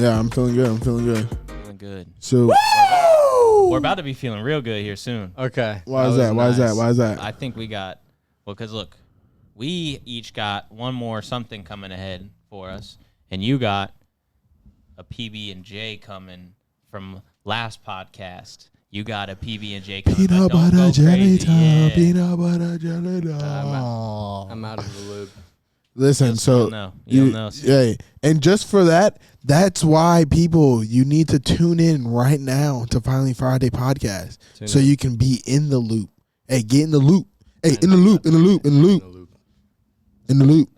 Yeah, I'm feeling good. Feeling good. So, We're about to be feeling real good here soon. Okay. why is that? I think we got, because look, we each got one more something coming ahead for us, and you got a PB&J coming from last podcast. You got a PB&J coming. Peanut butter jelly time. Yeah. Peanut butter jelly time. I'm out of the loop. Listen, You'll know. You'll know. Yeah, and just for that, that's why people, you need to tune in right now to Finally Friday podcast, so you can be in the loop. Hey, get in the loop. Hey, in the loop. That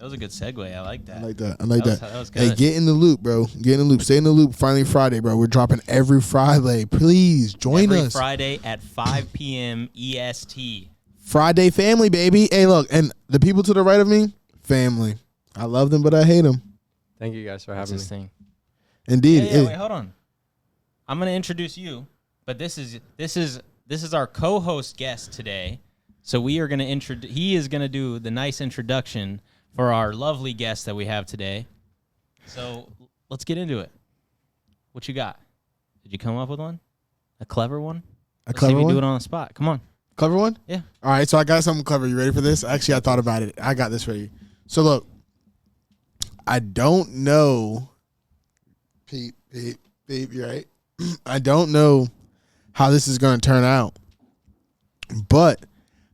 was a good segue. I like that. I like that. That was Hey, good. get in the loop, bro. Get in the loop. Stay in the loop. Finally Friday, bro. We're dropping every Friday. Please join Every us. Friday at 5 p.m. EST. Friday family, baby. Hey, look, and the people to the right of me, family. I love them, but I hate them. Thank you guys for That's having his me. thing. Indeed. Yeah, wait, hold on. I'm gonna introduce you, but this is our co-host guest today. So we are gonna he is gonna do the nice introduction for our lovely guest that we have today. So let's get into it. What you got? Did you come up with one? A clever one? Let's see if you do it on the spot. Come on. Clever one? Yeah. All right, so I got something clever. You ready for this? Actually, I thought about it. I got this for you. So look, I don't know. Peep, you're right. I don't know how this is going to turn out, but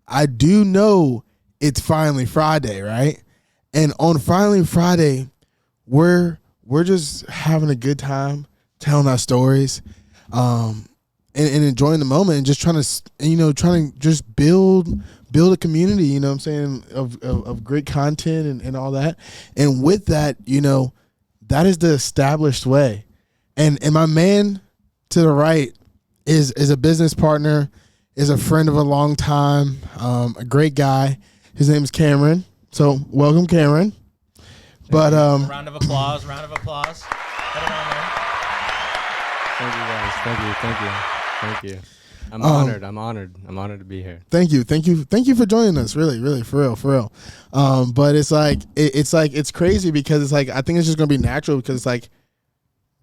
I do know it's finally Friday, right? And on Finally Friday, we're just having a good time telling our stories, and enjoying the moment, and just trying to just build a community, you know what I'm saying, of great content and all that. And with that, that is the established way. And my man to the right is a business partner, is a friend of a long time, a great guy. His name is Cameron. So welcome, Cameron. But Round of applause. Put it on there. Thank you guys. Thank you. I'm honored. I'm honored to be here. Thank you for joining us. Really, for real. But it's crazy because it's like, I think it's just gonna be natural because it's like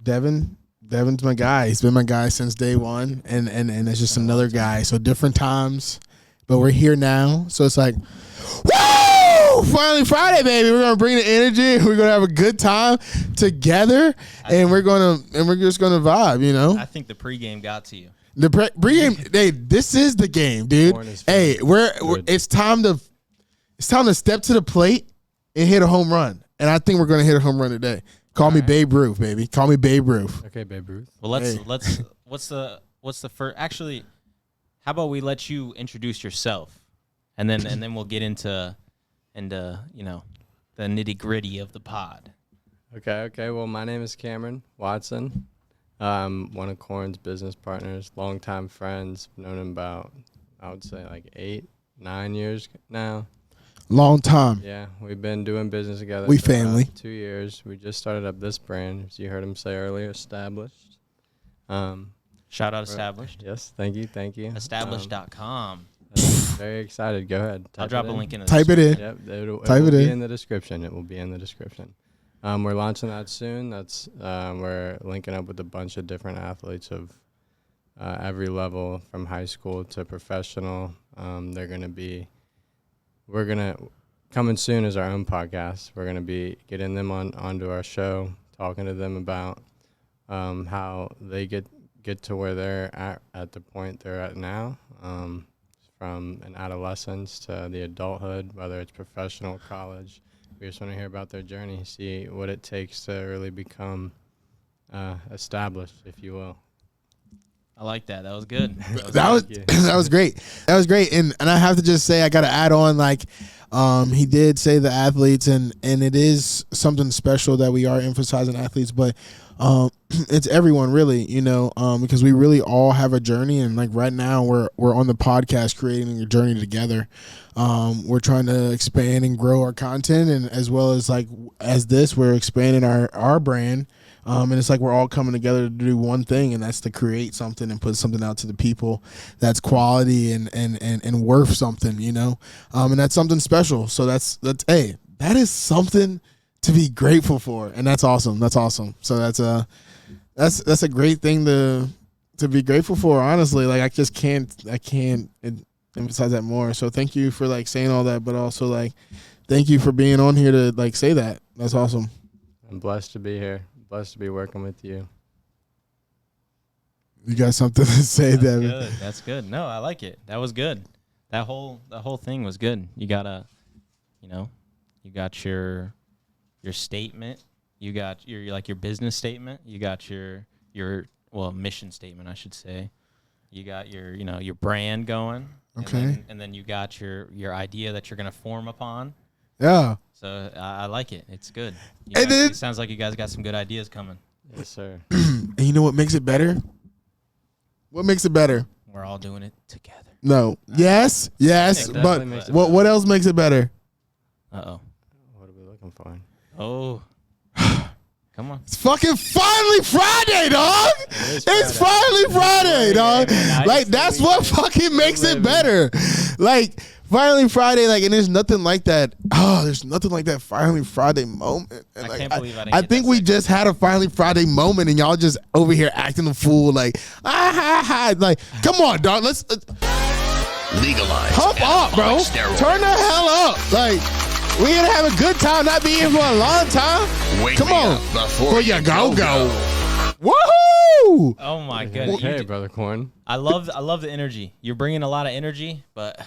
Devin's my guy. He's been my guy since day one, and it's just another guy. So different times, but we're here now. So it's like, woo! Finally Friday, baby. We're gonna bring the energy. We're gonna have a good time together, and we're just gonna vibe. I think the pregame got to you. The pregame, hey, this is the game, dude. Hey, it's time to step to the plate and hit a home run, and I think we're gonna hit a home run today. Call me Babe Ruth, baby. Call me Babe Ruth. Okay, Babe Ruth. Well, what's the first? Actually, how about we let you introduce yourself, and then we'll get into the nitty gritty of the pod. Okay. Well, my name is Cameron Watson. I'm one of Corrin's business partners, longtime friends. Known him about, I would say, like 8-9 years now. Long time. Yeah, we've been doing business together. We for family. about 2 years. We just started up this brand, as you heard him say earlier, Established. Shout out Established. Yes, thank you. Established.com. Very excited. Go ahead. I'll drop a link in the Type it in. Yep, it will Type it be in. in the description. It will be in the description. We're launching that soon. That's we're linking up with a bunch of different athletes of every level, from high school to professional. We're gonna coming soon is our own podcast. We're gonna be getting them onto our show, talking to them about how they get to where they're at the point they're at now, from an adolescence to the adulthood, whether it's professional, college. We just want to hear about their journey, see what it takes to really become established, if you will. I like that. That was good. That was great. And I have to just say, I got to add on, like, he did say the athletes, and it is something special that we are emphasizing athletes, but it's everyone really, because we really all have a journey, and like right now we're on the podcast creating a journey together. We're trying to expand and grow our content, and as well as we're expanding our brand. And it's like we're all coming together to do one thing, and that's to create something and put something out to the people that's quality and worth something, and that's something special. So that is something to be grateful for, and that's awesome. So that's a great thing to be grateful for. Honestly, like I can't emphasize that more. So thank you for like saying all that, but also like thank you for being on here to like say that. That's awesome. I'm blessed to be here. Blessed to be working with you. You got something to say, That's Devin? good. That's good. No, I like it. That was good. That whole thing was good. You got you got your statement. You got your business statement. You got your mission statement, I should say. You got your brand going. Okay. And then you got your idea that you're gonna form upon. Yeah. So I like it. It's good. And then- It sounds like you guys got some good ideas coming. Yes, sir. And you know what makes it better? What makes it better? We're all doing it together. No. Yes. Yes. It But definitely makes it what else makes it better? Uh-oh. What are we looking for? Oh. Come on. It's fucking finally Friday, dog. It's finally Friday, dog. Nice. Like that's what fucking makes it better. Like finally Friday, like, and there's nothing like that. Oh, there's nothing like that finally Friday moment. And I like, can't believe I didn't I get think that we second. just had a finally Friday moment, and y'all just over here acting a fool. Like like, come on, dog. Let's Legalize pump up, bro. anabolic steroids. Turn the hell up. Like, we gonna have a good time, not be here for a long time. Wake Come me on, up before before you go. Woohoo! Oh my goodness. Okay, Brother Corn. I love the energy. You're bringing a lot of energy, but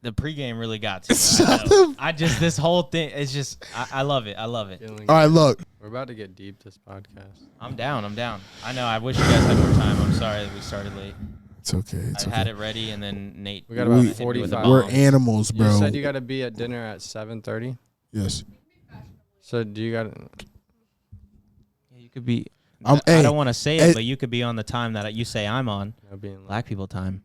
the pregame really got to me. I just this whole thing is just I love it. I love it. Feeling All right, look. We're about to get deep this podcast. I'm down. I know. I wish you guys had more time. I'm sorry that we started late. It's okay. It's I had it ready, and then Nate. We got about hit me with a 45. bomb. We're animals, bro. You said you got to be at dinner at 7:30. Yes. So do you got? You could be. I'm- I hey, don't want to say hey. it, but you could be on the time that you say I'm on. No being late. Black people time.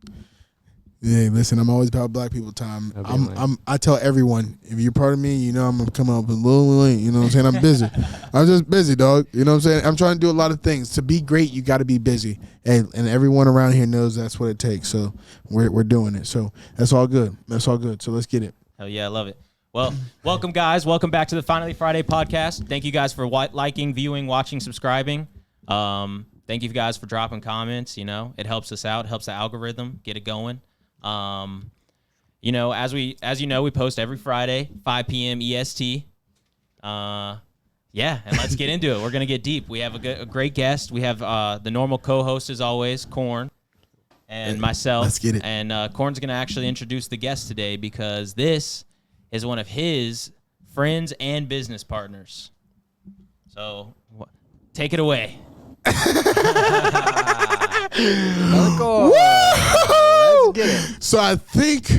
Yeah, listen, I'm always about black people time. No being late. I tell everyone, if you're part of me, you know I'm gonna come up a little late. You know what I'm saying? I'm busy. I'm just busy, dog. You know what I'm saying? I'm trying to do a lot of things. To be great, you got to be busy, and everyone around here knows that's what it takes. So we're doing it. So that's all good. That's all good. So let's get it. Hell yeah, I love it. Well, welcome, guys. Welcome back to the Finally Friday podcast. Thank you guys for liking, viewing, watching, subscribing. Thank you guys for dropping comments. You know, it helps us out, helps the algorithm get it going. You know, as you know, we post every Friday, 5 p.m. EST. Yeah, and let's get into it. We're gonna get deep. We have a great guest. We have the normal co-host as always, Corn, and myself. Let's get it. And Corn's gonna actually introduce the guest today because this is one of his friends and business partners. So take it away. Woo! So I think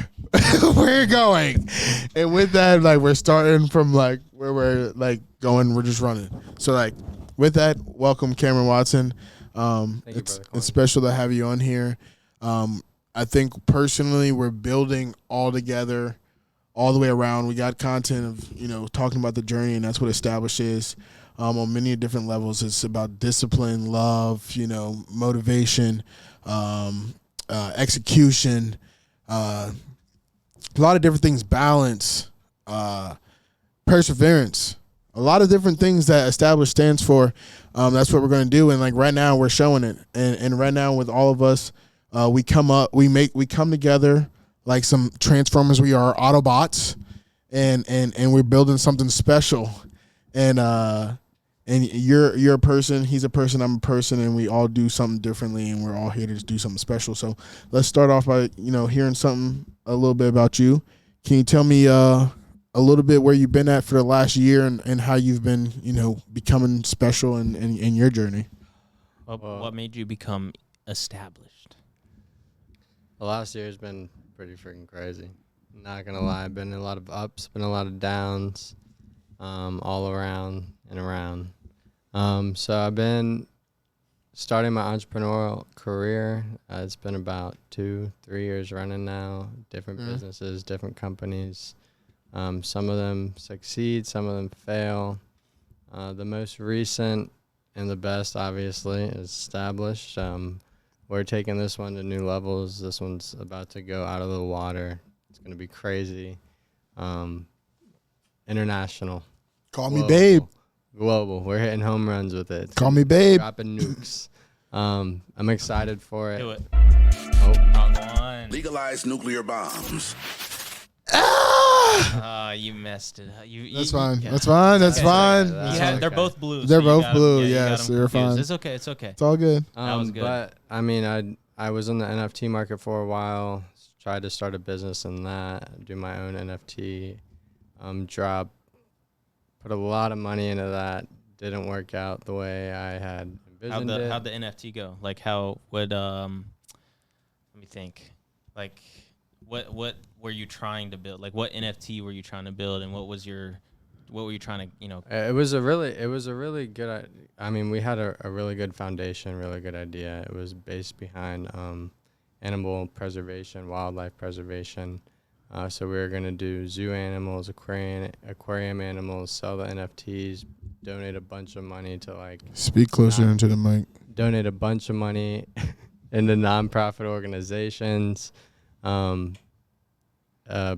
we're going, and with that, like we're starting from like where we're like going. We're just running. So like with that, welcome Cameron Watson. you, It's Brother Corn. special to have you on here. I think personally we're building all together, all the way around. We got content of talking about the journey, and that's what Establish is. On many different levels, it's about discipline, love, motivation, execution, a lot of different things, balance, perseverance, a lot of different things that Establish stands for. That's what we're going to do, and like right now we're showing it, and right now with all of us, we come together like some Transformers. We are Autobots, and we're building something special, and you're a person, he's a person, I'm a person, and we all do something differently, and we're all here to just do something special. So let's start off by hearing a little bit about you. Can you tell me a little bit where you've been at for the last year and how you've been becoming special in your journey? What made you become established? The last year has been pretty freaking crazy. Not gonna lie, been a lot of ups, been a lot of downs, all around and around. So I've been starting my entrepreneurial career. It's been about 2-3 years running now. Different businesses, different companies. Some of them succeed, some of them fail. The most recent and the best, obviously, is Established. We're taking this one to new levels. This one's about to go out of the water. It's going to be crazy. International. Call me Global. babe. global. We're hitting home runs with it. It's Call gonna me be babe. dropping nukes. I'm excited for it. Do it. Oh, Wrong one. Legalize nuclear bombs. Oh, you messed it up. That's fine. That's fine. That's fine. okay. That's You had, fine. they're both blue. They're so you both got 'em- blue, yeah, you got yes, 'em you're confused. fine. It's okay. It's okay. It's all good. That was good. But I mean, I was in the NFT market for a while. Tried to start a business in that. Do my own NFT. Drop. Put a lot of money into that. Didn't work out the way I had envisioned it. How'd the NFT go? Like how would let me think. Like what were you trying to build? Like what NFT were you trying to build, and what were you trying to It was a really good. I mean, we had a really good foundation, really good idea. It was based behind animal preservation, wildlife preservation. So we were gonna do zoo animals, aquarium animals, sell the NFTs, donate a bunch of money to like Speak closer into the mic. donate a bunch of money into nonprofit organizations,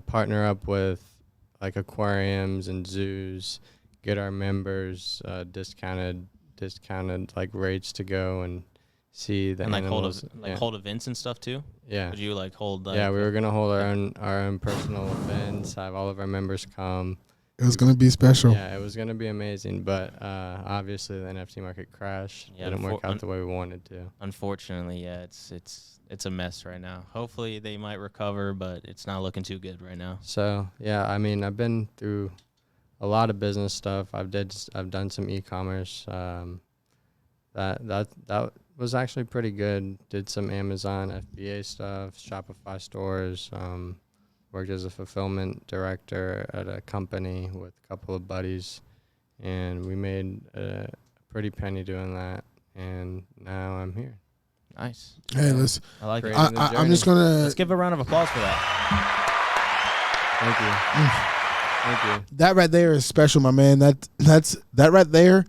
partner up with like aquariums and zoos, get our members discounted like rates to go and see the and like animals. hold events and stuff too? Yeah. Would you like hold like Yeah, we were gonna hold our own personal events, have all of our members come. It was gonna be special. Yeah, it was gonna be amazing, but obviously the NFT market crashed. Yeah, Didn't work out the way we wanted to. Unfortunately, yeah, it's a mess right now. Hopefully they might recover, but it's not looking too good right now. So yeah, I mean, I've been through a lot of business stuff. I've done some e-commerce. That was actually pretty good. Did some Amazon FBA stuff, Shopify stores. Worked as a fulfillment director at a company with a couple of buddies, and we made a pretty penny doing that. And now I'm here. Nice. Hey, let's. I like it. Great. in the I'm just journey. gonna. Let's give a round of applause for that. Thank you. That right there is special, my man. That's that right there.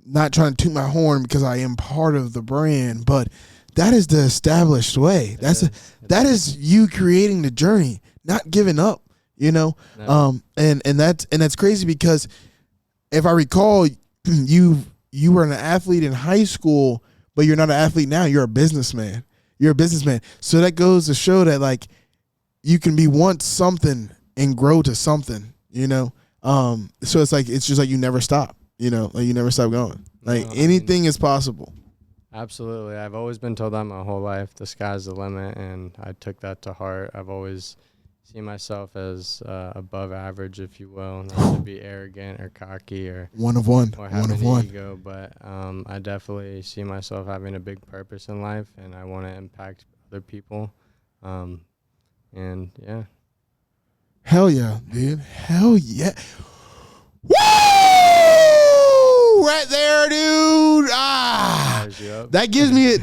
Not trying to toot my horn because I am part of the brand, but that is the established way. That is you creating the journey, not giving up. You know, No. and that's crazy because if I recall, you were an athlete in high school, but you're not an athlete now. You're a businessman. You're a businessman. So that goes to show that like you can be once something and grow to something. You know, so it's just like you never stop. You know, like you never stop going. Like No, anything is possible. Absolutely. I've always been told that my whole life, the sky's the limit, and I took that to heart. I've always seen myself as above average, if you will, not to be arrogant or cocky or One of one. have One of an one. ego, but I definitely see myself having a big purpose in life, and I want to impact other people. And yeah. Hell yeah, dude. Hell yeah. Woo! Right there, dude. Fires you up. That gives me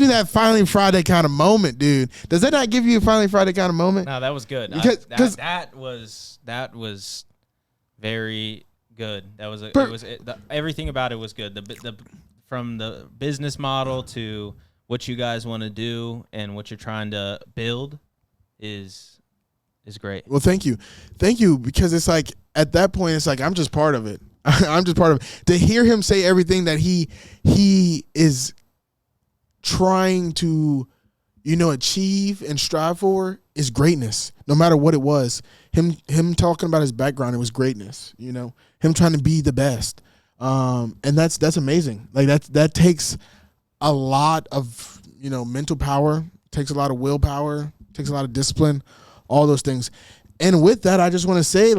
that Finally Friday kind of moment, dude. Does that not give you a Finally Friday kind of moment? No, that was good. Because- that was very good. That was everything about it was good. The from the business model to what you guys want to do and what you're trying to build is great. Well, thank you, because it's like at that point, it's like I'm just part of it. I'm just part of it. To hear him say everything that he is trying to, achieve and strive for is greatness. No matter what it was, him talking about his background, it was greatness. Him trying to be the best, and that's amazing. Like that takes a lot of mental power, takes a lot of willpower, takes a lot of discipline, all those things. And with that, I just want to say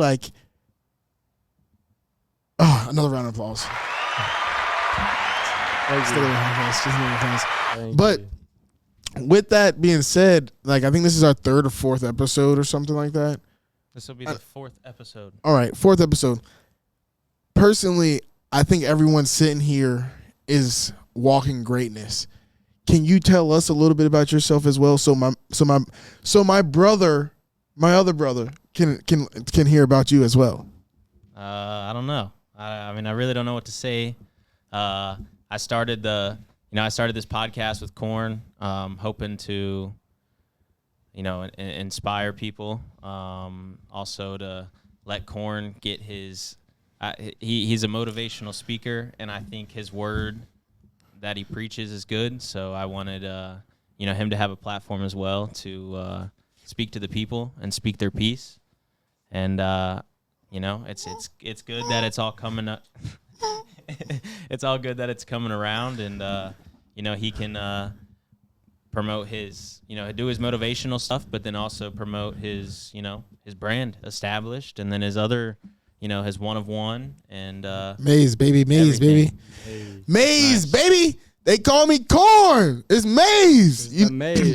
another round of applause. Thank Just you. another round of applause, just another applause. Thank But you. with that being said, I think this is our third or fourth episode or something like that. This will be the fourth episode. All right, fourth episode. Personally, I think everyone sitting here is walking greatness. Can you tell us a little bit about yourself as well, so my brother, my other brother, can hear about you as well? I don't know. I mean, I really don't know what to say. I started this podcast with Korn, hoping to, inspire people. Also to let Korn get his he's a motivational speaker, and I think his word that he preaches is good. So I wanted him to have a platform as well to speak to the people and speak their piece. And it's good that it's all coming up. It's all good that it's coming around, and he can promote his, do his motivational stuff, but then also promote his, his brand established, and then his other, his one of one, and Maze, baby, Maze, everything. baby, Maze, baby. They call me Corn. It's Maze.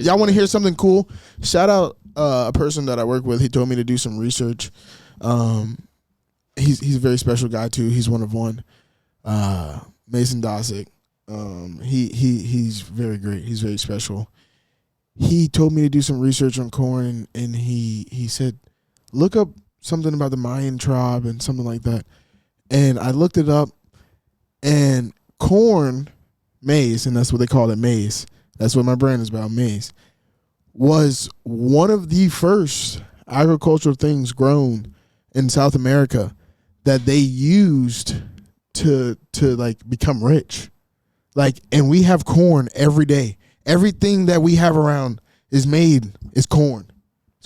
Y'all want to hear something cool? Shout out a person that I work with. He told me to do some research. He's a very special guy too. He's one of one. Mason Dosick. He's very great. He's very special. He told me to do some research on Corn, and he said, look up something about the Mayan tribe and something like that. And I looked it up, and Corn, maize, and that's what they call it, maize. That's what my brand is about, maize, was one of the first agricultural things grown in South America that they used to like become rich. Like, and we have corn every day. Everything that we have around is corn. It's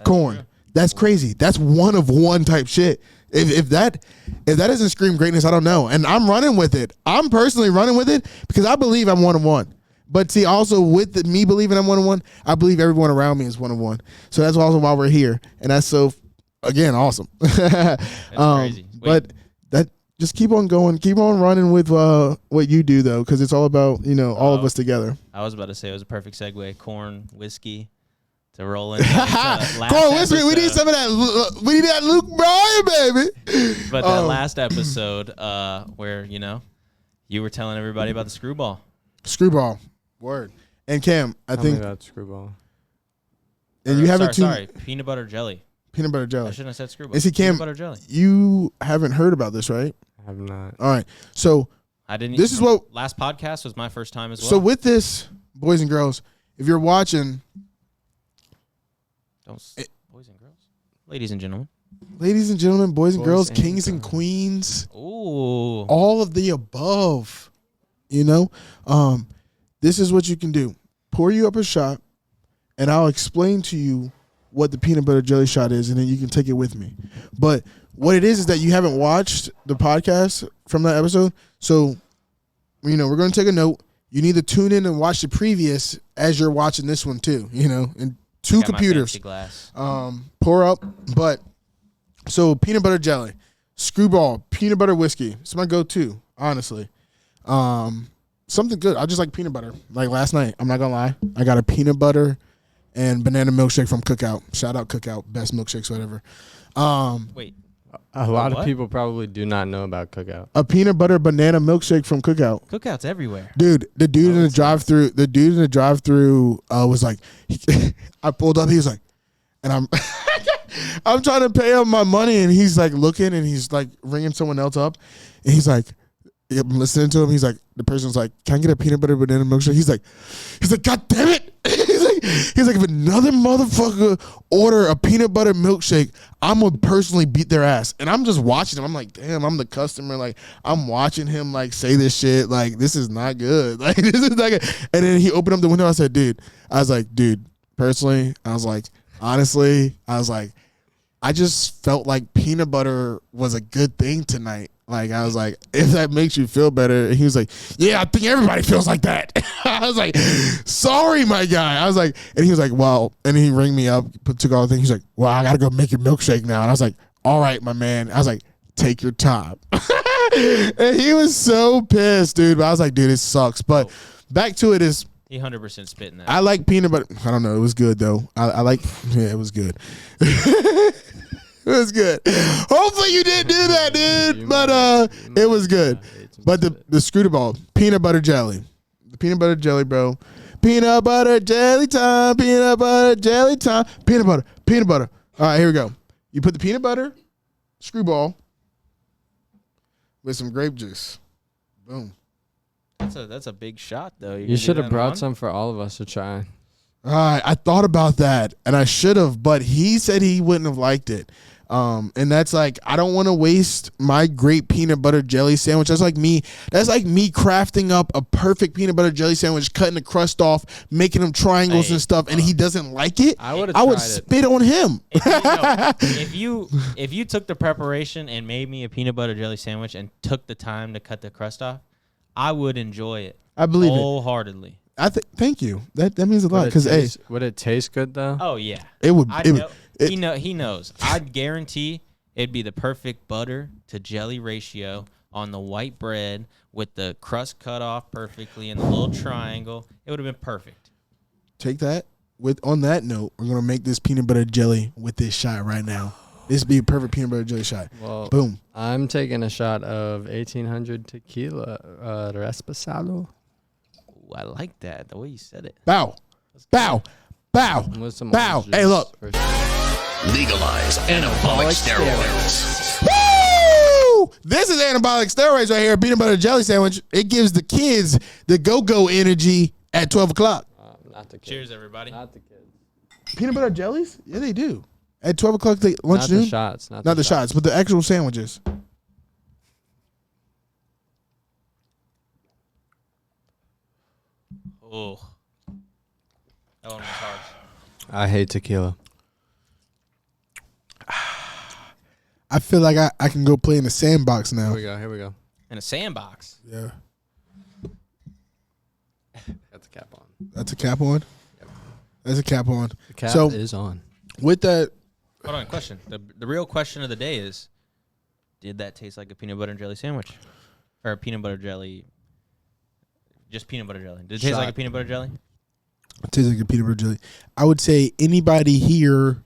corn. True. That's crazy. That's one of one type shit. If that doesn't scream greatness, I don't know. And I'm running with it. I'm personally running with it because I believe I'm one of one. But see, also with me believing I'm one of one, I believe everyone around me is one of one. So that's also why we're here, and that's so, again, awesome. That's crazy. But that just keep on going, keep on running with what you do though, because it's all about all of us together. I was about to say it was a perfect segue. Corn, whiskey. To roll in. Corn whiskey. We need some of that. We need that Luke Bryan, baby. But that last episode, where you were telling everybody about the screwball. Screwball, word. And Cam, I Tell me think about screwball. And you haven't sorry, peanut butter jelly. Peanut butter jelly. I shouldn't have said screwball. And see, Cam, peanut butter jelly. You haven't heard about this, right? I have not. All right. So I didn't. This is what last podcast was my first time as well. So with this, boys and girls, if you're watching. Boys and girls, ladies and gentlemen, boys and girls, and kings and girls. queens, ooh, all of the above. This is what you can do: pour you up a shot, and I'll explain to you what the peanut butter jelly shot is, and then you can take it with me. But what it is that you haven't watched the podcast from that episode, so we're going to take a note. You need to tune in and watch the previous as you're watching this one too. And two got my computers. fancy glass. Pour up, but so peanut butter jelly, screwball, peanut butter whiskey. It's my go-to, honestly. Something good. I just like peanut butter. Like last night, I'm not gonna lie, I got a peanut butter and banana milkshake from Cookout. Shout out Cookout, best milkshakes, whatever. Wait, A lot what? of people probably do not know about Cookout. A peanut butter banana milkshake from Cookout. Cookout's everywhere. Dude, the dude in the drive-through was like, I pulled up, he was like, and I'm I'm trying to pay him my money, and he's like looking, and he's like ringing someone else up, and he's like, I'm listening to him. He's like, the person's like, can I get a peanut butter banana milkshake? He's like, God damn it. he's like, if another motherfucker order a peanut butter milkshake, I'm gonna personally beat their ass. And I'm just watching him. I'm like, damn, I'm the customer. Like, I'm watching him like say this shit. Like, this is not good. Like, this is not good. And then he opened up the window. I said, dude, personally, I was like, honestly, I just felt like peanut butter was a good thing tonight. Like, I was like, if that makes you feel better. And he was like, yeah, I think everybody feels like that. I was like, sorry, my guy. I was like, and he was like, well, and he rang me up, took all the things. He's like, well, I got to go make your milkshake now. And I was like, all right, my man. I was like, take your time. And he was so pissed, dude. But I was like, dude, it sucks. But back to it is, He 100% spitting that. I like peanut butter. I don't know. It was good, though. It was good. It was good. Hopefully you didn't do that, dude. But it was good. But the screwball, peanut butter jelly. The peanut butter jelly, bro. Peanut butter jelly time. Peanut butter jelly time. Peanut butter. All right, here we go. You put the peanut butter, screwball, with some grape juice. Boom. That's a big shot, though. You should have brought some for all of us to try. All right, I thought about that, and I should have, but he said he wouldn't have liked it. And that's like, I don't want to waste my great peanut butter jelly sandwich. That's like me crafting up a perfect peanut butter jelly sandwich, cutting the crust off, making them triangles and stuff, and he doesn't like it. I would spit on him. If you took the preparation and made me a peanut butter jelly sandwich and took the time to cut the crust off, I would enjoy it. I believe it wholeheartedly. Thank you. That means a lot, because would it taste good though? Oh yeah, it would. He knows. I guarantee it'd be the perfect butter to jelly ratio on the white bread with the crust cut off perfectly in the little triangle. It would have been perfect. Take that. On that note, we're gonna make this peanut butter jelly with this shot right now. This would be a perfect peanut butter jelly shot. Well, boom. I'm taking a shot of 1800 tequila Reposado. Ooh, I like that, the way you said it. Bow. With some Bow. orange Hey, juice look. for sure. Legalize anabolic steroids. Woo! This is anabolic steroids right here. Peanut butter jelly sandwich. It gives the kids the go-go energy at 12 o'clock. Not the kids. Cheers, everybody. Not the kids. Peanut butter jellies? Yeah, they do. At 12 o'clock, lunch Not noon? the shots. Not the shots, but the actual sandwiches. Oh, that one was hard. I hate tequila. I feel like I can go play in the sandbox now. Here we go. In a sandbox. Yeah. Got the cap on. That's a cap on? Yep. That's a cap on. The cap So- is on. With that, Hold on, question. The real question of the day is, did that taste like a peanut butter and jelly sandwich? Or a peanut butter jelly, just peanut butter jelly? Did it taste like a peanut butter jelly? it tastes like a peanut butter jelly. I would say anybody here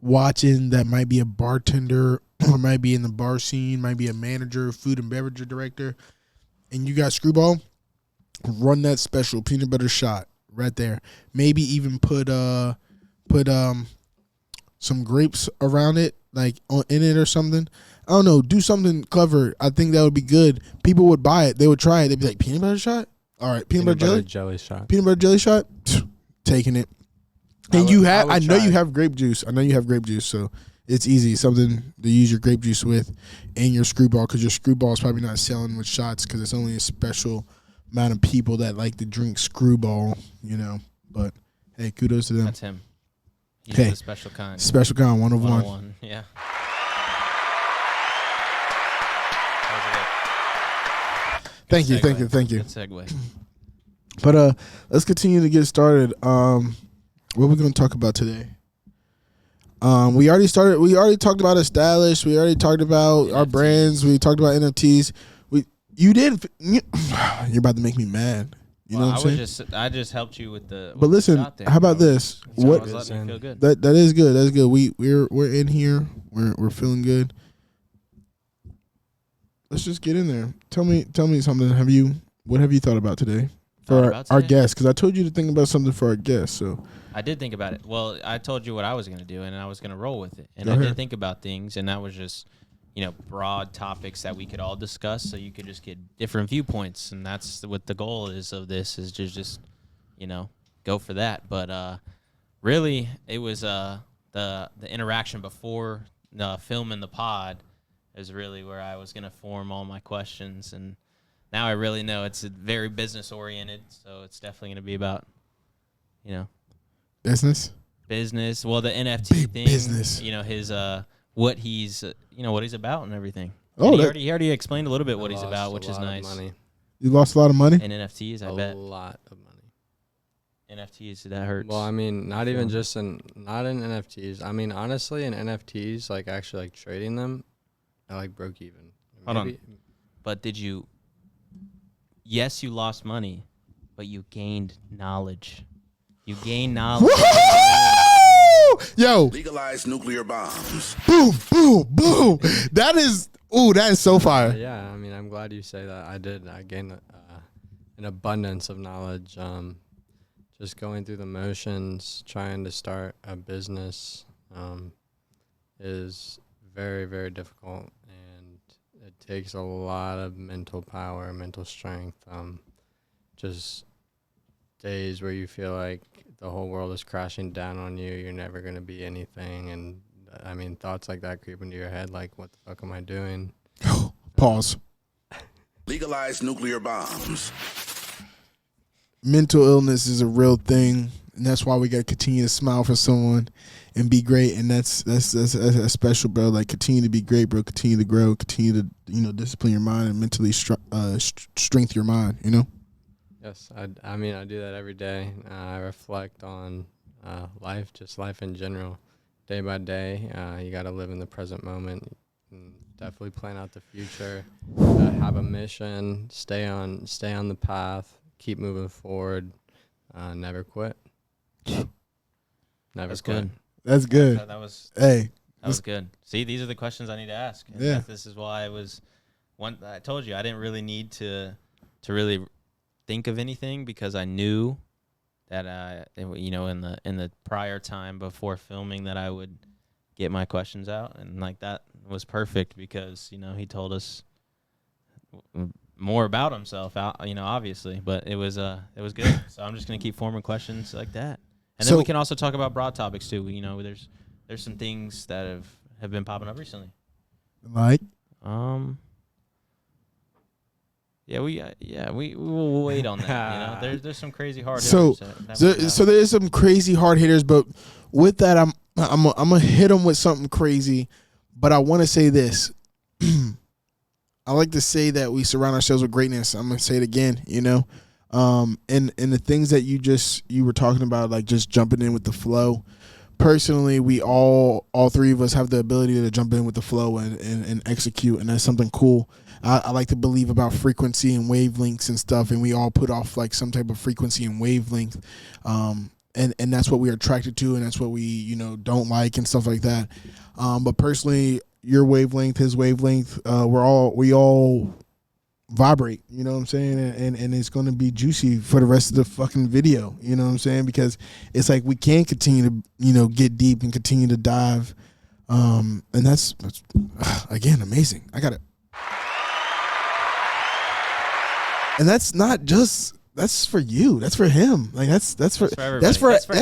watching that might be a bartender or might be in the bar scene, might be a manager, food and beverage director, and you got Screwball, run that special peanut butter shot right there. Maybe even put some grapes around it, like in it or something. I don't know. Do something clever. I think that would be good. People would buy it. They would try it. They'd be like, peanut butter shot? All right, peanut butter jelly shot. Peanut butter jelly shot? Taking it. And I know you have grape juice. So it's easy. Something to use your grape juice with and your Screwball, because your Screwball is probably not selling with shots because it's only a special amount of people that like to drink Screwball, But, hey, kudos to them. That's him. He's Okay. the special kind. Special kind, 101. 101. Yeah. Thank you. Good segue. But let's continue to get started. What are we going to talk about today? We already talked about Established. We already talked about our brands. We talked about NFTs. You're about to make me mad. You know what I'm saying? I just helped you with the. But listen, shot there, how about bro. this? So What it was letting me feel good. that is good. That's good. We're in here. We're feeling good. Let's just get in there. Tell me something. What have you thought about today for our guests? Because I told you to think about something for our guests. So I did think about it. Well, I told you what I was going to do, and I was going to roll with it. And Go I ahead. did think about things, and that was just, broad topics that we could all discuss, so you could just get different viewpoints. And that's what the goal is of this, is to just, go for that. But really, it was the interaction before filming the pod is really where I was going to form all my questions. And now I really know it's very business oriented, so it's definitely going to be about, business. Well, the NFT thing, business. His what he's what he's about and everything. Oh, And he already explained a little bit what he's about, which is nice. Money. You lost a lot of money. And NFTs, I A bet lot of money. NFTs, that hurts. Well, I mean, not even just not in NFTs. I mean, honestly, in NFTs, like actually like trading them, I like broke even. Hold on. But did you? Yes, you lost money, but you gained knowledge. You gained knowledge. Woo-hoo! Yo, Legalize nuclear bombs. boom, boom, boom. That is so fire. Yeah, I mean, I'm glad you say that. I did. I gained an abundance of knowledge. Just going through the motions, trying to start a business, is very, very difficult, and it takes a lot of mental power, mental strength. Just days where you feel like the whole world is crashing down on you. You're never going to be anything, and I mean, thoughts like that creep into your head, like, what the fuck am I doing? Pause. Legalize nuclear bombs. Mental illness is a real thing, and that's why we got to continue to smile for someone and be great. And that's special, bro. Like, continue to be great, bro. Continue to grow. Continue to, discipline your mind and mentally strengthen your mind, Yes, I mean, I do that every day. I reflect on life, just life in general, day by day. You got to live in the present moment. And definitely plan out the future. Have a mission. Stay on the path. Keep moving forward. Never quit. Never That's quit. good. That's good. That was Hey, that was good. See, these are the questions I need to ask. And Yeah. this is why I told you I didn't really need to really think of anything, because I knew that in the prior time before filming that I would get my questions out, and like that was perfect because he told us more about himself, obviously, but it was good. So I'm just gonna keep forming questions like that, and then we can also talk about broad topics too. There's some things that have been popping up recently. like, we will wait on that. There's some crazy hard So, hitters. so there is some crazy hard hitters, but with that, I'm gonna hit them with something crazy. But I want to say this. I like to say that we surround ourselves with greatness. I'm gonna say it again. And the things that you were talking about, like just jumping in with the flow. Personally, we all three of us have the ability to jump in with the flow and execute, and that's something cool. I like to believe about frequency and wavelengths and stuff, and we all put off like some type of frequency and wavelength, and that's what we're attracted to, and that's what we don't like and stuff like that. But personally, your wavelength, his wavelength, we all vibrate, you know what I'm saying? And it's going to be juicy for the rest of the fucking video, you know what I'm saying? Because it's like we can continue to, get deep and continue to dive. And that's again, amazing. I got it. And that's not just, that's for you. That's for him. Like that's for everybody. That's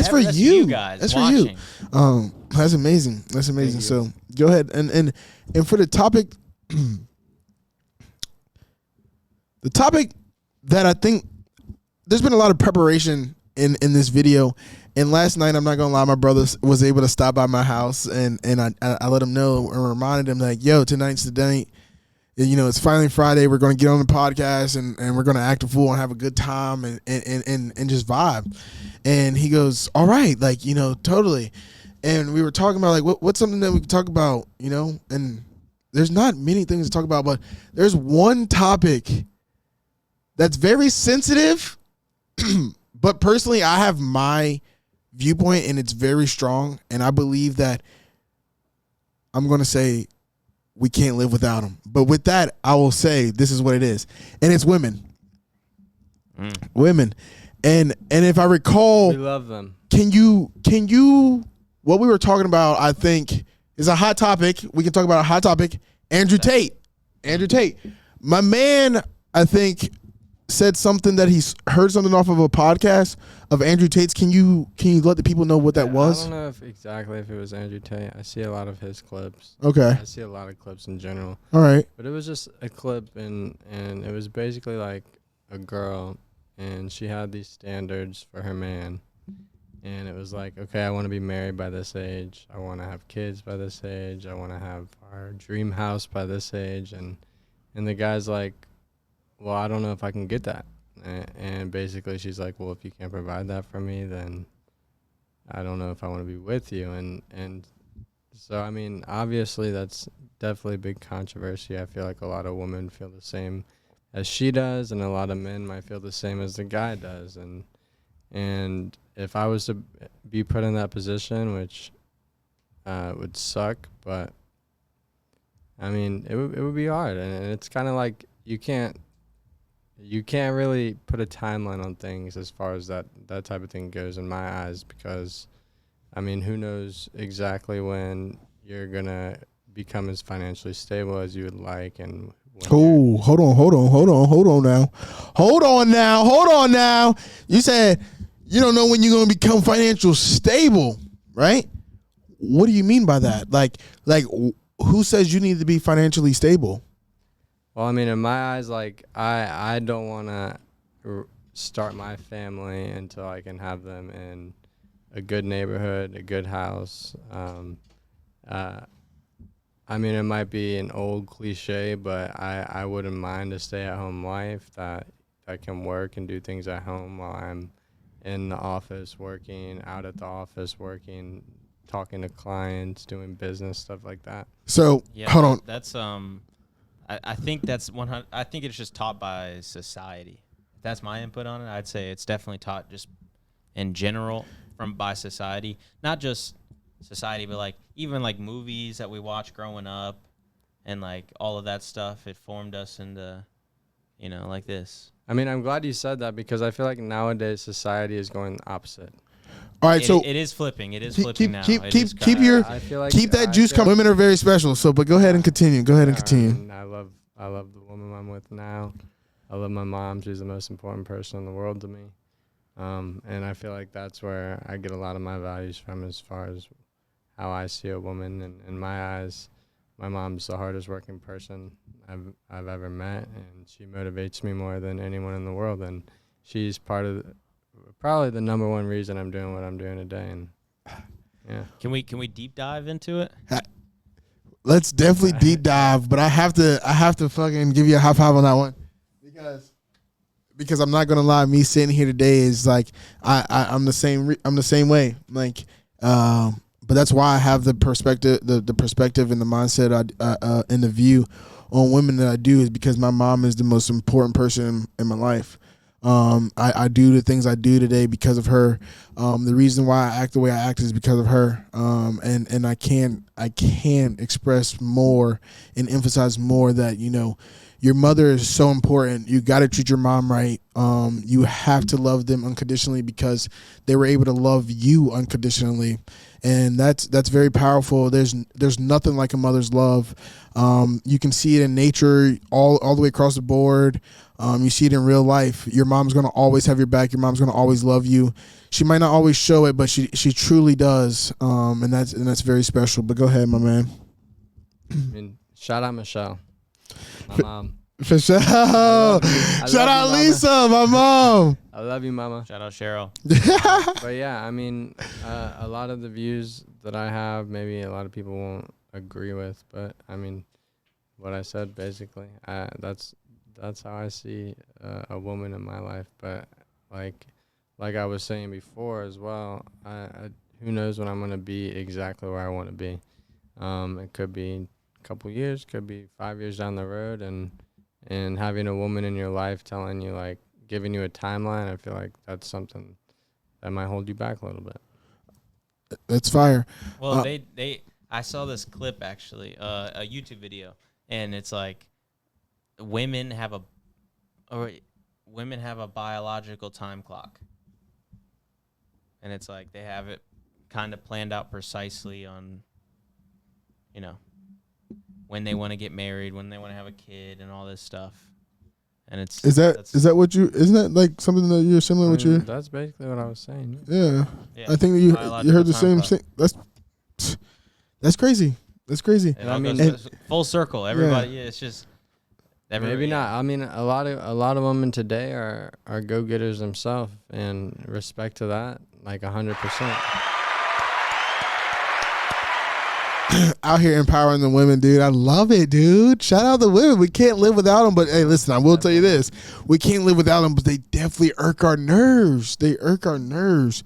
for you guys. That's watching. for you. That's amazing. That's amazing. So go ahead and for the topic, the topic that I think there's been a lot of preparation in this video. And last night, I'm not gonna lie, my brother was able to stop by my house, and I let him know and reminded him like, yo, tonight's the night. It's finally Friday. We're going to get on the podcast and we're going to act a fool and have a good time and just vibe. And he goes, all right, like, totally. And we were talking about like, what's something that we can talk about, and there's not many things to talk about, but there's one topic that's very sensitive, but personally I have my viewpoint and it's very strong. And I believe that I'm going to say, we can't live without them. But with that, I will say this is what it is. And it's women. Women. And if I recall, We love them. can you what we were talking about, I think, is a hot topic. We can talk about a hot topic. Andrew Tate. My man, I think, said something that he's heard something off of a podcast of Andrew Tate's. Can you let the people know what that was? I don't know if it was Andrew Tate. I see a lot of his clips. Okay. I see a lot of clips in general. All right. But it was just a clip, and it was basically like a girl, and she had these standards for her man. And it was like, okay, I want to be married by this age. I want to have kids by this age. I want to have our dream house by this age. And the guy's like, well, I don't know if I can get that. And basically she's like, well, if you can't provide that for me, then I don't know if I want to be with you. And so, I mean, obviously that's definitely a big controversy. I feel like a lot of women feel the same as she does, and a lot of men might feel the same as the guy does. And if I was to be put in that position, which would suck, but I mean, it would be hard. And it's kind of like you can't really put a timeline on things as far as that type of thing goes in my eyes, because I mean, who knows exactly when you're gonna become as financially stable as you would like. And Oh, hold on now. You said you don't know when you're gonna become financially stable, right? what do you mean by that? Like who says you need to be financially stable? Well, I mean, in my eyes, like I don't want to start my family until I can have them in a good neighborhood, a good house. I mean, it might be an old cliche, but I wouldn't mind a stay-at-home wife that can work and do things at home while I'm in the office working, out at the office working, talking to clients, doing business, stuff like that. So hold on. That's I think that's 100. I think it's just taught by society. If that's my input on it, I'd say it's definitely taught just in general by society, not just society, but like even like movies that we watch growing up, and like all of that stuff. It formed us into, like this. I mean, I'm glad you said that because I feel like nowadays society is going the opposite. All right, so it is flipping. It is flipping now. Keep I feel like that juice coming. Women are very special. So, but go ahead and continue. Go ahead and continue. I mean, I love the woman I'm with now. I love my mom. She's the most important person in the world to me. And I feel like that's where I get a lot of my values from as far as how I see a woman. And in my eyes, my mom's the hardest working person I've ever met, and she motivates me more than anyone in the world. And she's probably the number one reason I'm doing what I'm doing today. And yeah, can we deep dive into it? Let's definitely deep dive, but I have to fucking give you a high five on that one because I'm not gonna lie, me sitting here today is like I'm the same way, like but that's why I have the perspective and the mindset and the view on women that I do, is because my mom is the most important person in my life. I do the things I do today because of her. The reason why I act the way I act is because of her. And I can't express more and emphasize more that, your mother is so important. You got to treat your mom right. You have to love them unconditionally because they were able to love you unconditionally. And that's very powerful. There's nothing like a mother's love. You can see it in nature all the way across the board. You see it in real life. Your mom's going to always have your back. Your mom's going to always love you. She might not always show it, but she truly does. And that's very special. But go ahead, my man. I mean, shout out Michelle, my mom. For sure. Shout out Lisa, my mom. I love you, mama. Shout out Cheryl. But yeah, I mean, a lot of the views that I have, maybe a lot of people won't agree with, but I mean, what I said basically, that's how I see a woman in my life. But like I was saying before as well, who knows when I'm gonna be exactly where I want to be. It could be a couple years, could be 5 years down the road, and having a woman in your life telling you, like, giving you a timeline, I feel like that's something that might hold you back a little bit. That's fire. Well, I saw this clip actually, a YouTube video, and it's like women have a biological time clock, and it's like they have it kind of planned out precisely on, when they want to get married, when they want to have a kid, and all this stuff. And isn't that like something that you're similar with your? That's basically what I was saying. Yeah. I think that you heard the same thing. That's crazy. That's crazy. I mean, full circle. Everybody, it's just. Maybe not. I mean, a lot of women today are go-getters themselves, and respect to that, like 100%. Out here empowering the women, dude. I love it, dude. Shout out the women. We can't live without them, but hey, listen, I will tell you this. We can't live without them, but they definitely irk our nerves. They irk our nerves.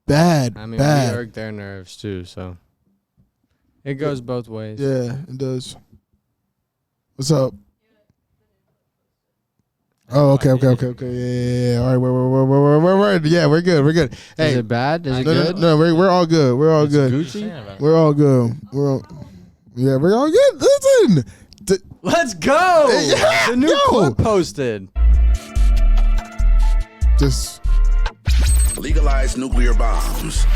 Bad. I mean, bad. we irk their nerves too, so it goes both ways. Yeah, it does. What's up? Oh, okay. Yeah. All right, we're yeah, we're good. Hey, is it bad? Is it good? No, we're all good. We're all good. Gucci? We're all good. We're all good. Listen, let's go. Yeah, the new quote posted. Just legalize nuclear bombs.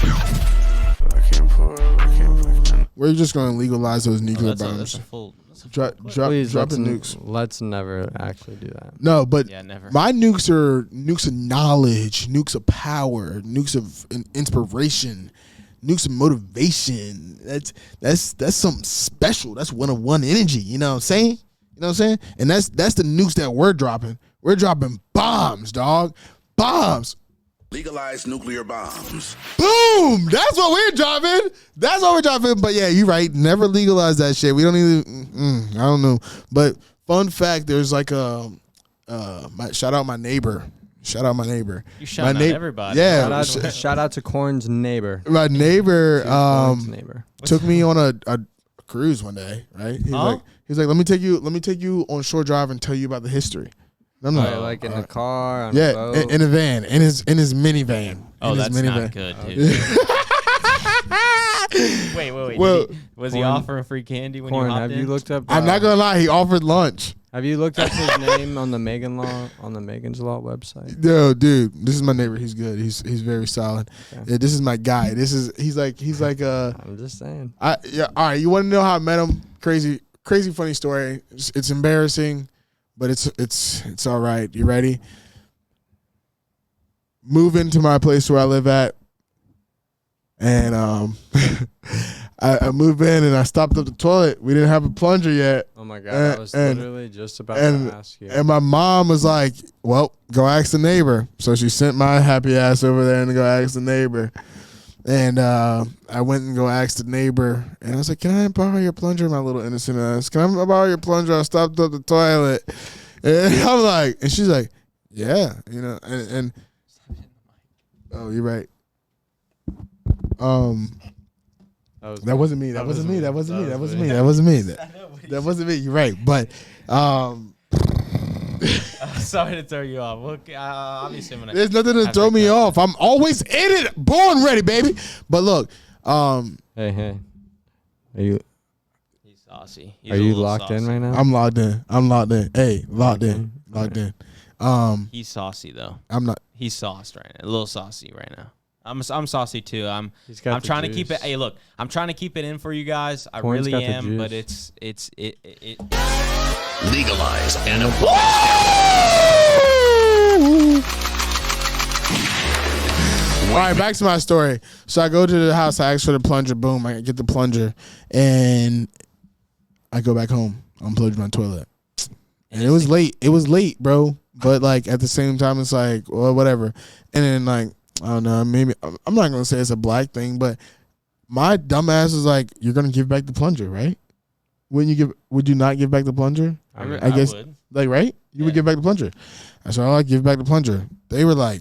We're just going to legalize those nuclear bombs. That's a full. Drop the nukes. Let's never actually do that. No, but never. My nukes are nukes of knowledge, nukes of power, nukes of inspiration, nukes of motivation. That's something special. That's one-on-one energy. You know what I'm saying? You know what I'm saying? And that's the nukes that we're dropping. We're dropping bombs, dog. Bombs. Legalize nuclear bombs. Boom! That's what we're dropping. That's what we're dropping. But yeah, you're right. Never legalize that shit. We don't even. I don't know. But fun fact: there's like shout out my neighbor. Shout out my neighbor. You shout out everybody. Yeah. Shout out to Corn's neighbor. My neighbor. Corn's neighbor Took me on a cruise one day. Right. He's like, let me take you on Shore Drive and tell you about the history. I'm like in the car, on a boat. in a van, in his minivan. Oh, that's not good, dude. Wait. Well, was he offering free candy when you hopped have in? you looked up? I'm not gonna lie, he offered lunch. Have you looked up his name on the Megan's Law website? Yo, dude, this is my neighbor. He's good. He's very solid. Okay. Yeah, this is my guy. He's like I'm just saying. All right. You want to know how I met him? Crazy funny story. It's embarrassing, but it's all right. You ready? Move into my place where I live at, and I moved in and I stopped up the toilet. We didn't have a plunger yet. Oh my God, I was literally just about to ask you. And my mom was like, well, go ask the neighbor. So she sent my happy ass over there and go ask the neighbor. And I went and go ask the neighbor. And I was like, can I borrow your plunger? My little innocent ass. Can I borrow your plunger? I stopped up the toilet. And I'm like, and she's like, yeah. You know, and oh, you're right. That wasn't me. That wasn't me. You're right. But sorry to throw you off. Okay, obviously I'm gonna. There's nothing to throw me off. I'm always in it, born ready, baby. But look, hey, are you? He's saucy. Are you locked in right now? I'm locked in. Hey, locked in. He's saucy though. I'm not. He's sauced right now. A little saucy right now. I'm saucy too. I'm trying to keep it. Hey, look, I'm trying to keep it in for you guys. I Corn's really got the am, but juice. it. Legalize and All right, back to my story. So I go to the house. I ask for the plunger. Boom, I get the plunger, and I go back home. Unplug my toilet, and it was late. It was late, bro. But like at the same time, it's like, well, whatever. And then like, I don't know. Maybe I'm not gonna say it's a black thing, but my dumbass is like, you're gonna give back the plunger, right? Would you not give back the plunger? I guess would. like right. You would give back the plunger. I said, I give back the plunger. They were like,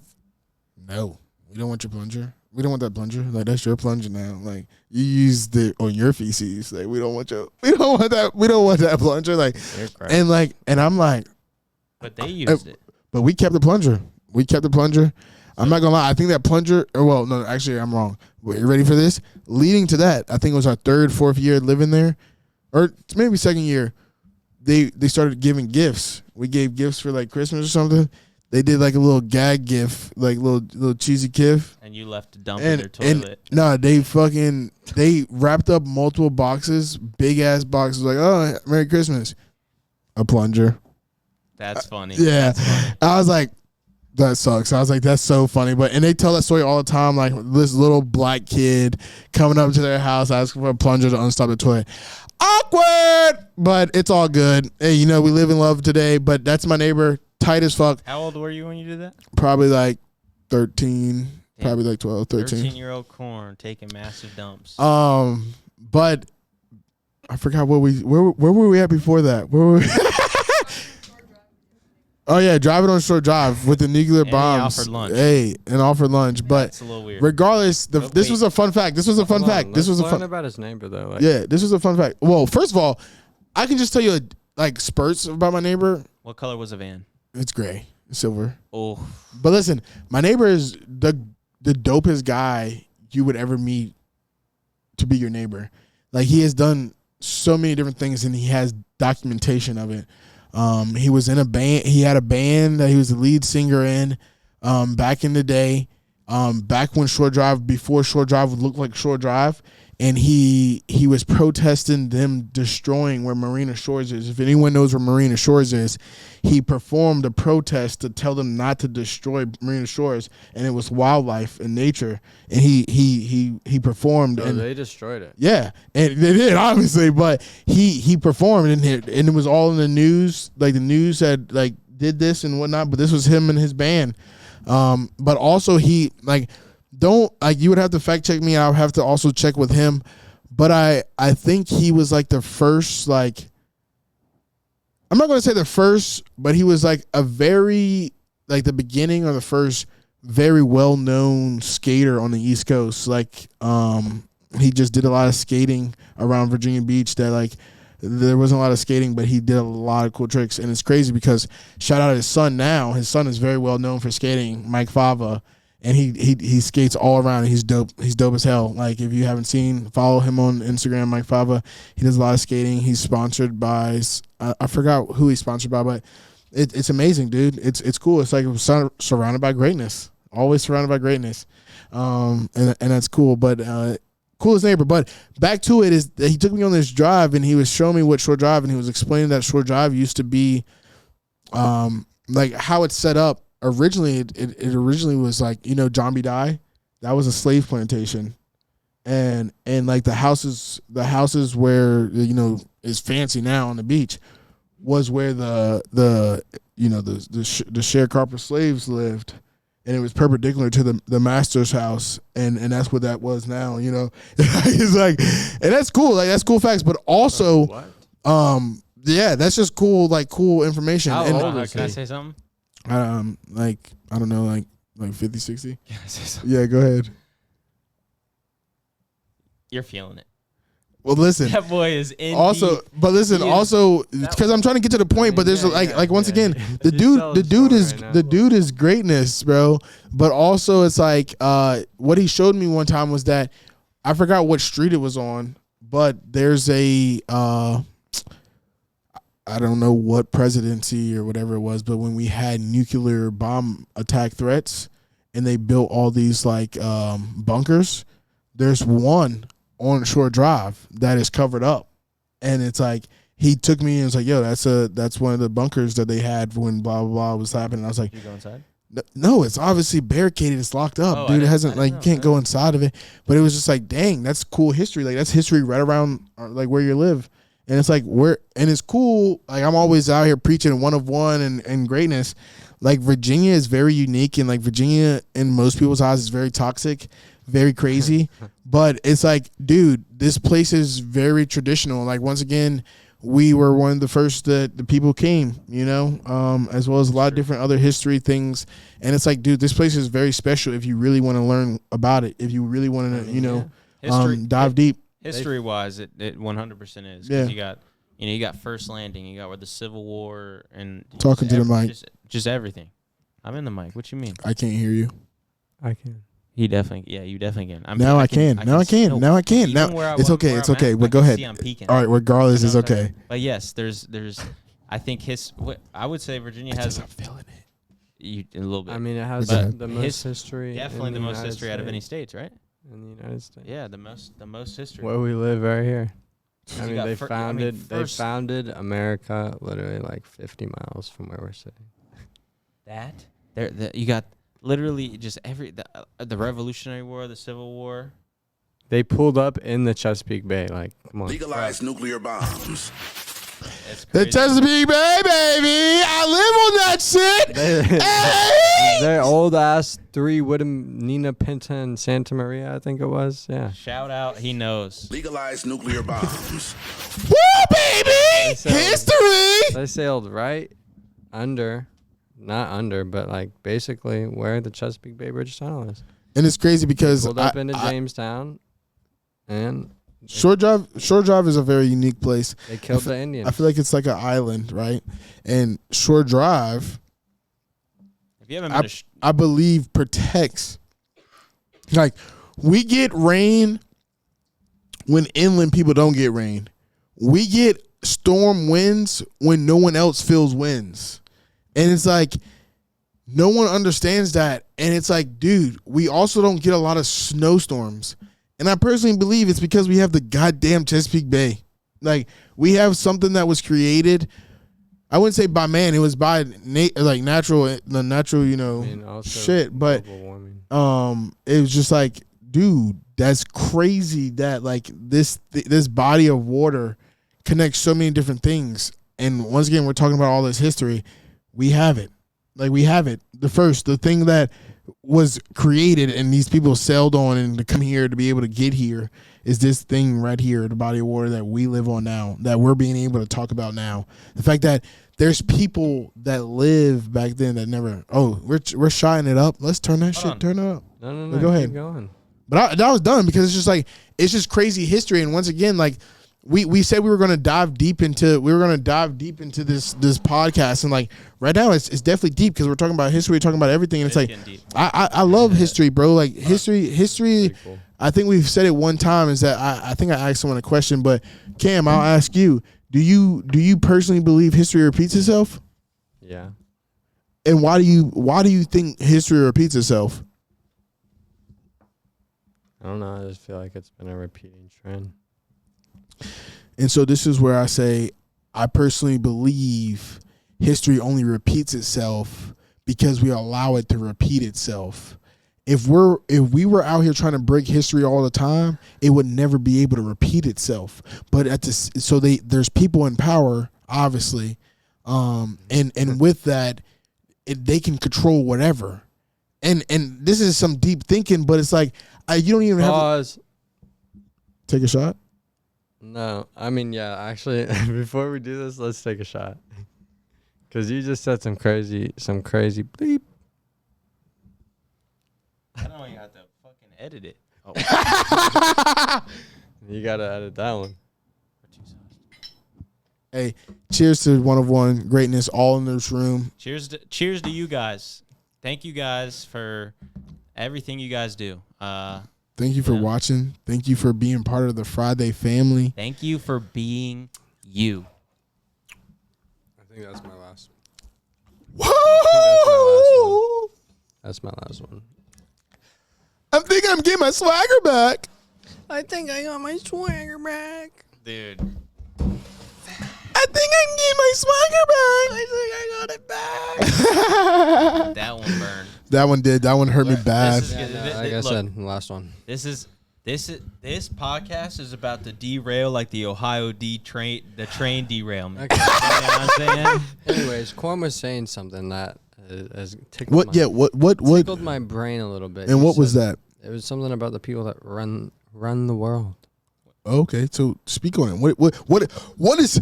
no, we don't want your plunger. We don't want that plunger. Like that's your plunger now. Like you used it on your feces. Like we don't want that. We don't want that plunger. Like and I'm like, but they used it. But we kept the plunger. I'm not gonna lie. I think that plunger. No, actually, I'm wrong. Wait, you ready for this? Leading to that, I think it was our 3rd, 4th year living there, or maybe 2nd year. They started giving gifts. We gave gifts for like Christmas or something. They did like a little gag gift, like little cheesy gift. And you left to dump in their toilet. They wrapped up multiple boxes, big ass boxes. Like, oh, Merry Christmas, a plunger. That's funny. Yeah, That's funny. I was like, that sucks. I was like, that's so funny. And they tell that story all the time. Like this little black kid coming up to their house asking for a plunger to unstop the toilet. Awkward, but it's all good. Hey, we live in love today. But that's my neighbor, tight as fuck. How old were you when you did that? Probably like 13. Damn. Probably like 12, 13. 13-year-old Corn taking massive dumps. But I forgot where were we at before that? Where were we? Oh yeah, driving on Shore Drive with the nuclear bombs. Offered lunch. Hey, and offered lunch. But that's a little weird. Regardless, this was a fun fact. This was a fun fact. This was about his neighbor though. Yeah, this was a fun fact. Well, first of all, I can just tell you like spurts about my neighbor. What color was the van? It's gray, silver. Oh, but listen, my neighbor is the dopest guy you would ever meet to be your neighbor. Like he has done so many different things, and he has documentation of it. He was in a band. He had a band that he was the lead singer in, back in the day, back when Shore Drive, before Shore Drive would look like Shore Drive. and he was protesting them destroying where Marina Shores is. If anyone knows where Marina Shores is, he performed a protest to tell them not to destroy Marina Shores, and it was wildlife and nature, and he performed. So and they destroyed it. yeah, and they did, obviously, but he performed, and it was all in the news. Like the news had like did this and whatnot, but this was him and his band. But also he like don't like you would have to fact check me. I would have to also check with him, but I think he was like the first like. I'm not going to say the first, but he was like a very like the beginning or the first very well known skater on the East Coast. Like he just did a lot of skating around Virginia Beach that like there wasn't a lot of skating, but he did a lot of cool tricks. And it's crazy because shout out his son now. His son is very well known for skating, Mike Fava. And he skates all around. And he's dope. He's dope as hell. Like if you haven't seen, follow him on Instagram, Mike Fava. He does a lot of skating. He's sponsored by I forgot who he's sponsored by, but it's amazing, dude. It's cool. It's like surrounded by greatness. Always surrounded by greatness, and that's cool. But coolest neighbor. But back to it is that he took me on this drive and he was showing me what Shore Drive, and he was explaining that Shore Drive used to be, like how it's set up. Originally, it originally was like, you know, John B. Dye, that was a slave plantation, and like the houses where, you know, is fancy now on the beach, was where the sharecropper slaves lived, and it was perpendicular to the master's house, and that's what that was now, you know. It's like, and that's cool, like that's cool facts, but also, yeah, that's just cool, like cool information. How and old is Can I he? say something? Like I don't know, like 50, 60. Can I say something? Yeah, go ahead. You're feeling it. Well, listen. That boy is in. Also, deep. but listen, He is- also because I'm trying to get to the point, but there's once again, the dude is greatness, bro. But also, it's like what he showed me one time was that I forgot what street it was on, but there's a I don't know what presidency or whatever it was, but when we had nuclear bomb attack threats and they built all these like bunkers, there's one on Shore Drive that is covered up. And it's like he took me and was like, yo, that's one of the bunkers that they had when blah blah blah was happening. I was like, You go inside. no, it's obviously barricaded, it's locked up, Oh, dude. It I hasn't didn't like know, you can't man. go inside of it. But it was just like, dang, that's cool history. Like that's history right around like where you live. And it's like and it's cool. Like I'm always out here preaching one of one and greatness. Like Virginia is very unique, and like Virginia in most people's eyes is very toxic, very crazy. But it's like, dude, this place is very traditional. Like once again, we were one of the first that the people came, you know, as well as a lot of different other history things. And it's like, dude, this place is very special if you really want to learn about it. If you really want to, you know, dive deep. History-wise, it 100% is. 'Cause Yeah. you got First Landing, you got where the Civil War, and Talking to the mic. just everything. I'm in the mic. What you mean? I can't hear you. I can. You definitely can. Now I can. Now I can. Now it's okay. It's okay. But go ahead. I'm peeking. All right, regardless, I know it's what I'm okay. saying. But yes, there's. I think I would say Virginia has I'm feeling it. a little bit. I mean, it has But the most history. definitely in the most United history out of any States. states, right? In the United States. Yeah, the most history. Where we live, right here. I You mean, got they first- founded America literally like 50 miles from where we're sitting. That you got literally just the Revolutionary War, the Civil War. They pulled up in the Chesapeake Bay. Like, come on. Legalize nuclear bombs. It's The crazy. Chesapeake Bay, baby. I live on that shit. Hey! Their old ass 3 wooden Nina Pinta and Santa Maria, I think it was. Yeah. Shout out, he knows. Legalize nuclear bombs. Woo, baby. said- History. They sailed right not under, but like basically where the Chesapeake Bay Bridge Tunnel is. And it's crazy because Pulled up into Jamestown, and Shore Drive is a very unique place. they killed the Indians. I feel like it's like an island, right? And Shore Drive, If you haven't been I believe, protects. Like, we get rain when inland people don't get rain. We get storm winds when no one else feels winds. And it's like, no one understands that. And it's like, dude, we also don't get a lot of snowstorms. And I personally believe it's because we have the goddamn Chesapeake Bay. Like, we have something that was created, I wouldn't say by man, it was by natural, you know, I mean, also shit. But global warming. it was just like, dude, that's crazy that like this body of water connects so many different things. And once again, we're talking about all this history. We have it. Like, we have it. The thing that was created and these people sailed on and to come here to be able to get here is this thing right here, the body of water that we live on now, that we're being able to talk about now. The fact that there's people that live back then that never, we're shining it up. Let's turn that shit, turn it up. No. Go ahead. Keep going. But that was done because it's just crazy history. And once again, like, we said we were going to dive deep into this podcast, and like right now it's definitely deep because we're talking about history, we're talking about everything, and it's like I love history, bro. Like history. Cool. I think we've said it one time is that I think I asked someone a question, but Cam, I'll ask you: Do you personally believe history repeats itself? Yeah. And why do you think history repeats itself? I don't know. I just feel like it's been a repeating trend. And so this is where I say I personally believe history only repeats itself because we allow it to repeat itself. If we were out here trying to break history all the time, it would never be able to repeat itself. But there's people in power, obviously, and with that, they can control whatever. And this is some deep thinking, but it's like you don't even have to take a shot. No, I mean, yeah, actually, before we do this, let's take a shot. Because you just said some crazy bleep. I don't even have to fucking edit it. Oh. You got to edit that one. Hey, cheers to one of one greatness all in this room. Cheers to you guys. Thank you guys for everything you guys do. Thank you for watching. Thank you for being part of the Friday family. Thank you for being you. I think that's my last Woo! That's my last one. I'm thinking I'm getting my swagger back. I think I got my swagger back. Dude. I think I'm getting my swagger back. I think I got it back. That one burned. That one did. That one hurt me bad. This is- Like I said, the last one. This podcast is about to derail like the Ohio train derailment. Okay. You know what I'm saying? Anyways, Quan was saying something that has tickled What my brain a little bit. and He what was said that? It was something about the people that run the world. Okay, so speak on it. What is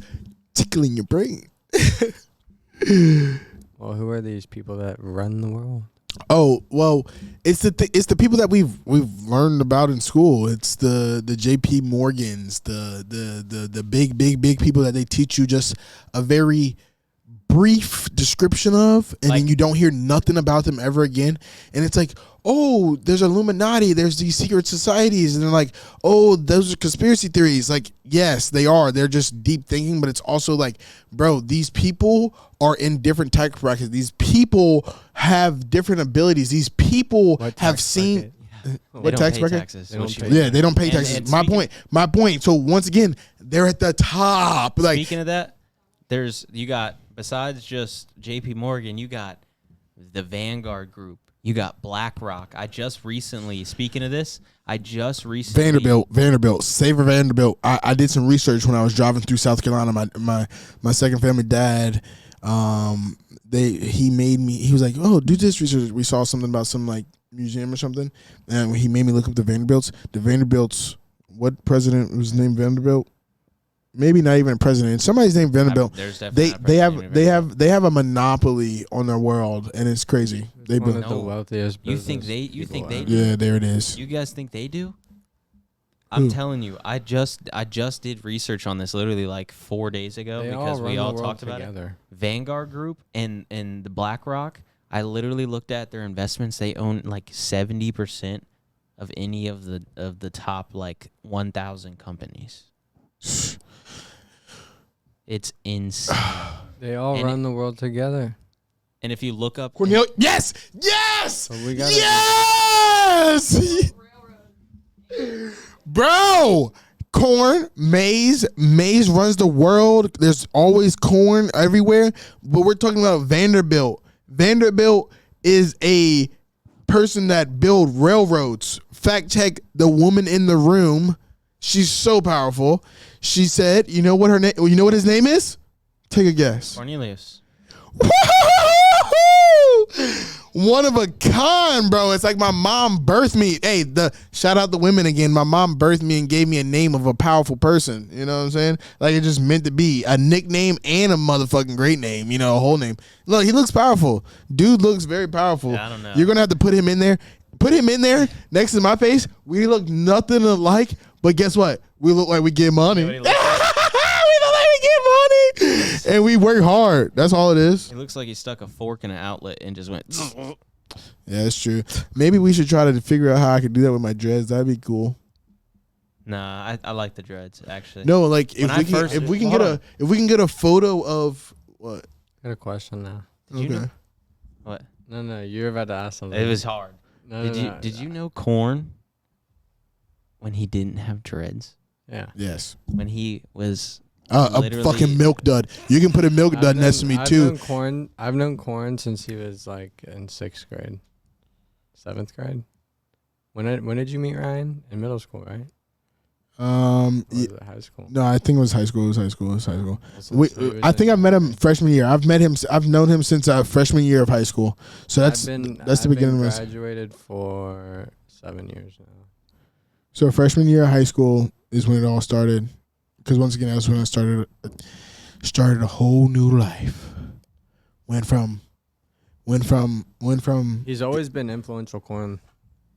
tickling your brain? Well, who are these people that run the world? Oh, well, it's the people that we've learned about in school. It's the JP Morgans, the big people that they teach you just a very brief description of, and then you don't hear nothing about them ever again. And it's like, oh, there's Illuminati, there's these secret societies, and they're like, oh, those are conspiracy theories. Like, yes, they are. They're just deep thinking, but it's also like, bro, these people are in different tax brackets. These people have different abilities. These people have seen What tax bracket? Taxes. They don't pay Yeah, they don't pay taxes. And My point. So once again, they're at the top. Like, speaking of that, you got, besides just JP Morgan, you got the Vanguard Group. You got BlackRock. Speaking of this, Vanderbilt, Savor Vanderbilt. I did some research when I was driving through South Carolina. My second family dad, he was like, oh, do this research. We saw something about some like museum or something, and he made me look up the Vanderbilts. The Vanderbilts, what president was named Vanderbilt? Maybe not even a president. Somebody's named Vanderbilt. They have a monopoly on their world, and it's crazy. They One of the wealthiest. You think they do? Yeah, there it is. You guys think they do? I'm telling you, I just did research on this literally like 4 days ago because we all talked about it. Vanguard Group and the BlackRock. I literally looked at their investments. They own like 70% of any of the top like 1,000 companies. It's insane. They all run the world together. And if you look up Cornel, yes, So we gotta Bro, corn, maize runs the world. There's always corn everywhere. But we're talking about Vanderbilt. Vanderbilt is a person that built railroads. Fact check the woman in the room. She's so powerful. She said, you know what her name? You know what his name is? Take a guess. Cornelius. One of a kind, bro. It's like my mom birthed me. Hey, shout out the women again. My mom birthed me and gave me a name of a powerful person. You know what I'm saying? Like it just meant to be a nickname and a motherfucking great name. You know, a whole name. Look, he looks powerful. Dude looks very powerful. Yeah, I don't know. You're gonna have to put him in there. Put him in there next to my face. We look nothing alike, but guess what? We look like we get money. You know what he looks like? We look like we get money, and we work hard. That's all it is. He looks like he stuck a fork in an outlet and just went. Yeah, that's true. Maybe we should try to figure out how I could do that with my dreads. That'd be cool. Nah, I like the dreads actually. No, like When I first- if we can hold get a photo of what? Got a question now. Did you know? What? No, you're about to ask something. It was hard. No, Did you know Corn when he didn't have dreads? Yeah. Yes. When he was A literally- fucking milk dud. You can put a milk dud next to me too. I've known Corn since he was like in 6th grade, 7th grade. When did you meet Ryan? In middle school, right? Or was it high school? No, I think it was high school. It was high school. So I think I met him freshman year. I've known him since freshman year of high school. So that's the beginning of this. Graduated for 7 years now. So freshman year of high school is when it all started. Because once again, that's when I started a whole new life. Went from. He's always been influential, Corn.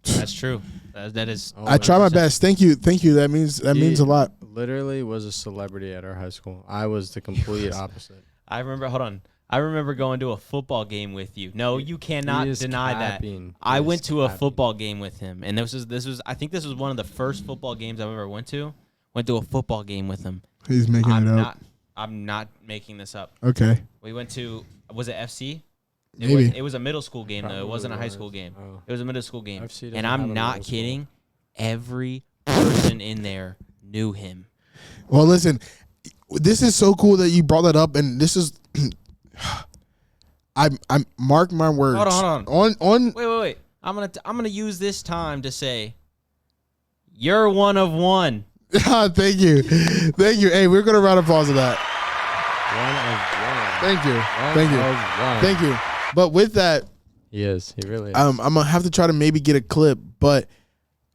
That's true. That is. I try my best. Thank you. That means a lot. Literally was a celebrity at our high school. I was the complete opposite. I remember. Hold on. I remember going to a football game with you. No, you cannot deny that. I went to a football game with him, and this was. I think this was one of the first football games I've ever went to. Went to a football game with him. He's making it up. I'm not making this up. Okay. We went to. Was it FC? Maybe. It was a middle school game though. It wasn't a high school game. Oh. It was a middle school game. FC doesn't And have I'm a not middle school. kidding. Every person in there knew him. Well, listen, this is so cool that you brought that up, and this is. I'm mark my words. Hold on. On. Wait. I'm gonna use this time to say, you're one of one. Thank you. Hey, we're gonna round of applause of that. Thank you. But with that, He is. He really is. I'm gonna have to try to maybe get a clip. But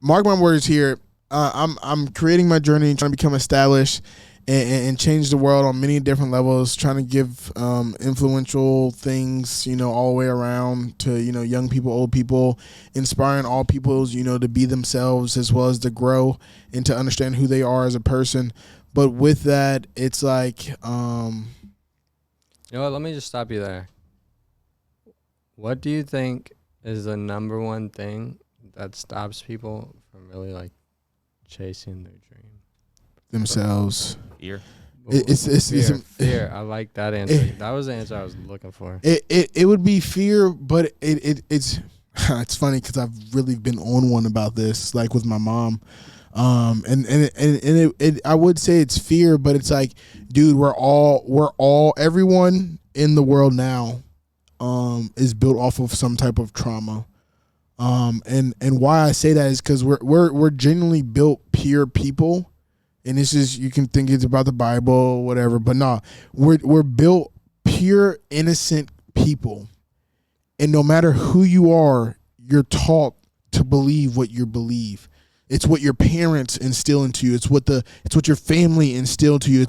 mark my words here. I'm creating my journey, trying to become established and change the world on many different levels. Trying to give influential things, all the way around to young people, old people, inspiring all peoples, to be themselves as well as to grow and to understand who they are as a person. But with that, it's like, You know what? Let me just stop you there. What do you think is the number one thing that stops people from really chasing their dream? Themselves. Fear. It's fear. I like that answer. That was the answer I was looking for. It would be fear, but it's it's funny because I've really been on one about this, like with my mom. I would say it's fear, but it's like, dude, everyone in the world now is built off of some type of trauma. And why I say that is because we're genuinely built pure people, and this is, you can think it's about the Bible or whatever, but nah, we're built pure, innocent people, and no matter who you are, you're taught to believe what you believe. It's what your parents instill into you. It's what your family instilled to you.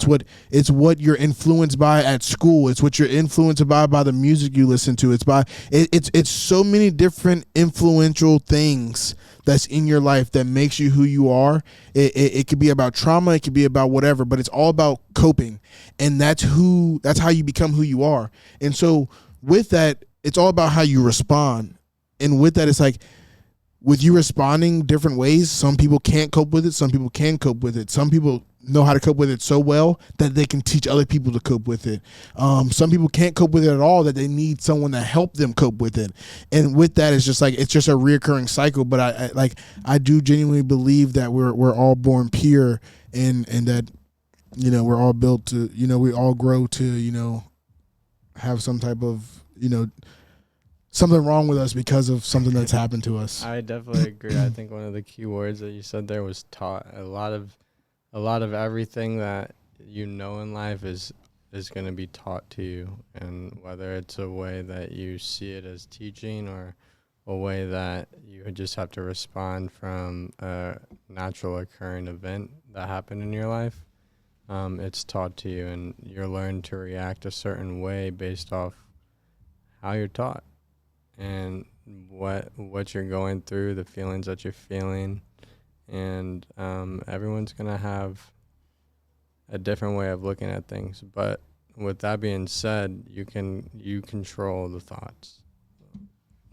It's what you're influenced by at school. It's what you're influenced by the music you listen to. It's so many different influential things that's in your life that makes you who you are. It could be about trauma. It could be about whatever, but it's all about coping, and that's how you become who you are. And so with that, it's all about how you respond. And with that, it's like, with you responding different ways, some people can't cope with it. Some people can cope with it. Some people know how to cope with it so well that they can teach other people to cope with it. Some people can't cope with it at all, that they need someone to help them cope with it. And with that, it's just like, it's just a reoccurring cycle. But I do genuinely believe that we're all born pure, and that, you know, we're all built to, you know, we all grow to, you know, have some type of, you know, something wrong with us because of something that's happened to us. I definitely agree. I think one of the key words that you said there was taught. A lot of everything that you know in life is going to be taught to you, and whether it's a way that you see it as teaching or a way that you just have to respond from a natural occurring event that happened in your life, it's taught to you, and you're learned to react a certain way based off how you're taught and what you're going through, the feelings that you're feeling. And everyone's going to have a different way of looking at things. But with that being said, you control the thoughts.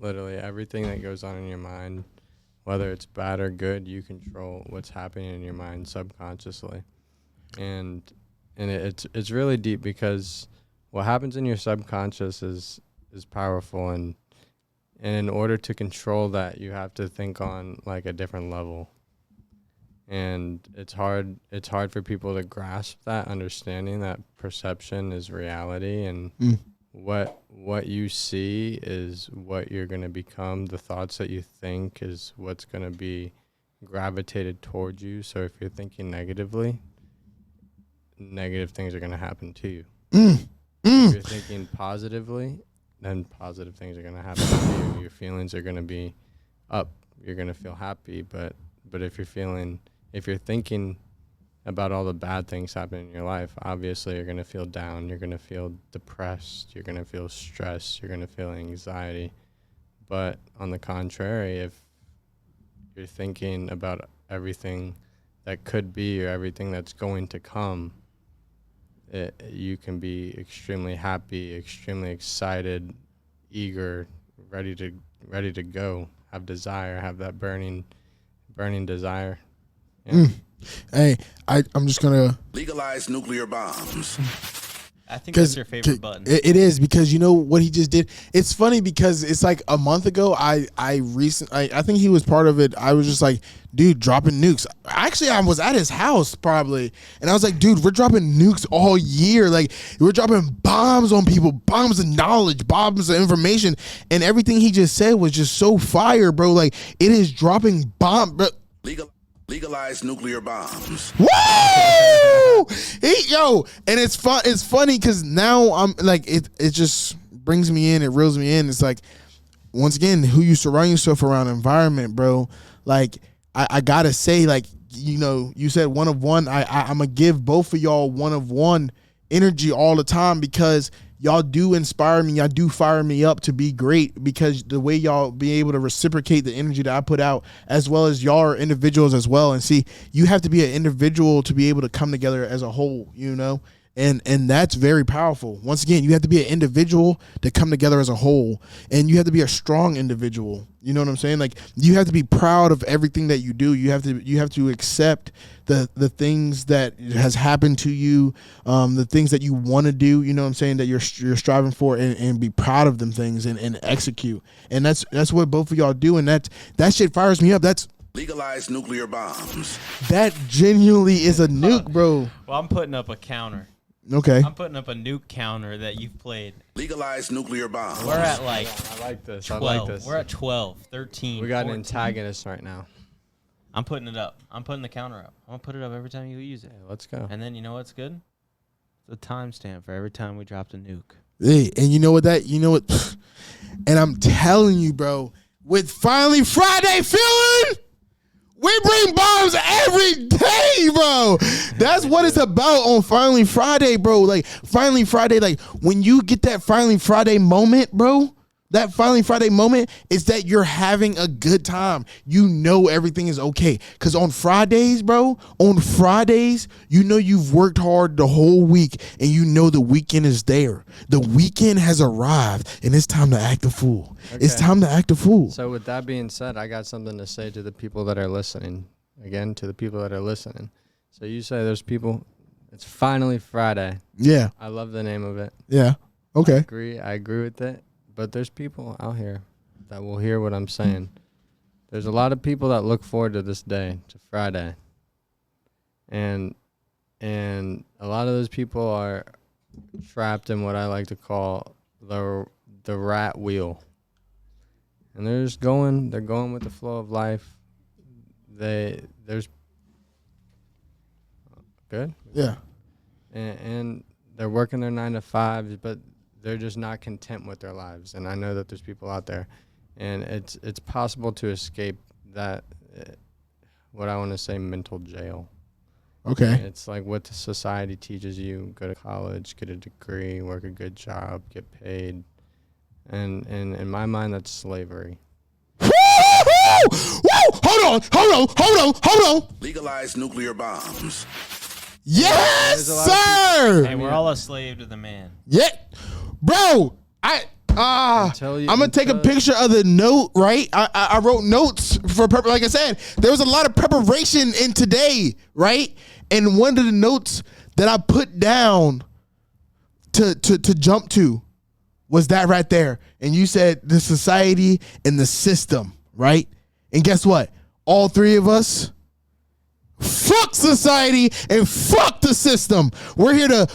Literally everything that goes on in your mind, whether it's bad or good, you control what's happening in your mind subconsciously. And it's really deep, because what happens in your subconscious is powerful, and in order to control that, you have to think on like a different level. And it's hard for people to grasp that, understanding that perception is reality, and what you see is what you're going to become. The thoughts that you think is what's going to be gravitated towards you. So if you're thinking negatively, negative things are going to happen to you. If you're thinking positively, then positive things are going to happen to you. Your feelings are going to be up. You're going to feel happy. But if you're thinking about all the bad things happening in your life, obviously you're going to feel down. You're going to feel depressed. You're going to feel stress. You're going to feel anxiety. But on the contrary, if you're thinking about everything that could be or everything that's going to come, you can be extremely happy, extremely excited, eager, ready to go, have desire, have that burning desire. Yeah. Hey, I'm just gonna Legalize nuclear bombs. I think that's your favorite button. It is, because you know what he just did. It's funny because it's like a month ago. I think he was part of it. I was just like, dude, dropping nukes. Actually, I was at his house probably, and I was like, dude, we're dropping nukes all year. Like, we're dropping bombs on people, bombs of knowledge, bombs of information, and everything he just said was just so fire, bro. Like, it is dropping bomb, bro. Legalize nuclear bombs. Woo! And it's fun. It's funny because now I'm like, it just brings me in. It reels me in. It's like, once again, who you surround yourself around, environment, bro. Like, I gotta say, like, you know, you said one of one. I'm gonna give both of y'all one of one energy all the time, because y'all do inspire me. Y'all do fire me up to be great, because the way y'all be able to reciprocate the energy that I put out, as well as y'all are individuals as well. And see, you have to be an individual to be able to come together as a whole, you know? And that's very powerful. Once again, you have to be an individual to come together as a whole, and you have to be a strong individual. You know what I'm saying? Like, you have to be proud of everything that you do. You have to accept the things that has happened to you, the things that you want to do. You know what I'm saying? That you're striving for, and be proud of them things and execute. And that's what both of y'all do. And that shit fires me up. Legalize nuclear bombs. That genuinely is a nuke, bro. Well, I'm putting up a counter. Okay. I'm putting up a nuke counter that you've played. Legalize nuclear bombs. We're at like I like this. 12. I like this. We're at 12, 13. We got 14. an antagonist right now. I'm putting it up. I'm putting the counter up. I'm going to put it up every time you use it. Hey, let's go. And then you know what's good? The timestamp for every time we dropped a nuke. Hey, and you know what? And I'm telling you, bro, with Finally Friday feeling, we bring bombs every day, bro. That's what it's about on Finally Friday, bro. Like, Finally Friday, like, when you get that Finally Friday moment, bro, that Finally Friday moment is that you're having a good time. You know everything is okay. Because on Fridays, bro, you know you've worked hard the whole week, and you know the weekend is there. The weekend has arrived, and it's time to act a fool. Okay. It's time to act a fool. So with that being said, I got something to say to the people that are listening. Again, to the people that are listening. So you say there's people. It's finally Friday. Yeah. I love the name of it. Yeah. Okay. I agree with it. But there's people out here that will hear what I'm saying. There's a lot of people that look forward to this day, to Friday. And a lot of those people are trapped in what I like to call the rat wheel. And they're going with the flow of life. There's good. Yeah. And they're working their 9 to 5s, but they're just not content with their lives. And I know that there's people out there, and it's possible to escape that, what I want to say, mental jail. Okay. It's like what the society teaches you: go to college, get a degree, work a good job, get paid. And in my mind, that's slavery. Woo! Hold on. Legalize nuclear bombs. Yes, There's a lot of sir. Hey, we're all a slave to the man. Yeah, bro. I'm gonna take a picture of the note. Right, I wrote notes for like I said, there was a lot of preparation in today. Right, and one of the notes that I put down to jump to was that right there. And you said the society and the system, right? And guess what? All three of us, fuck society and fuck the system. We're here to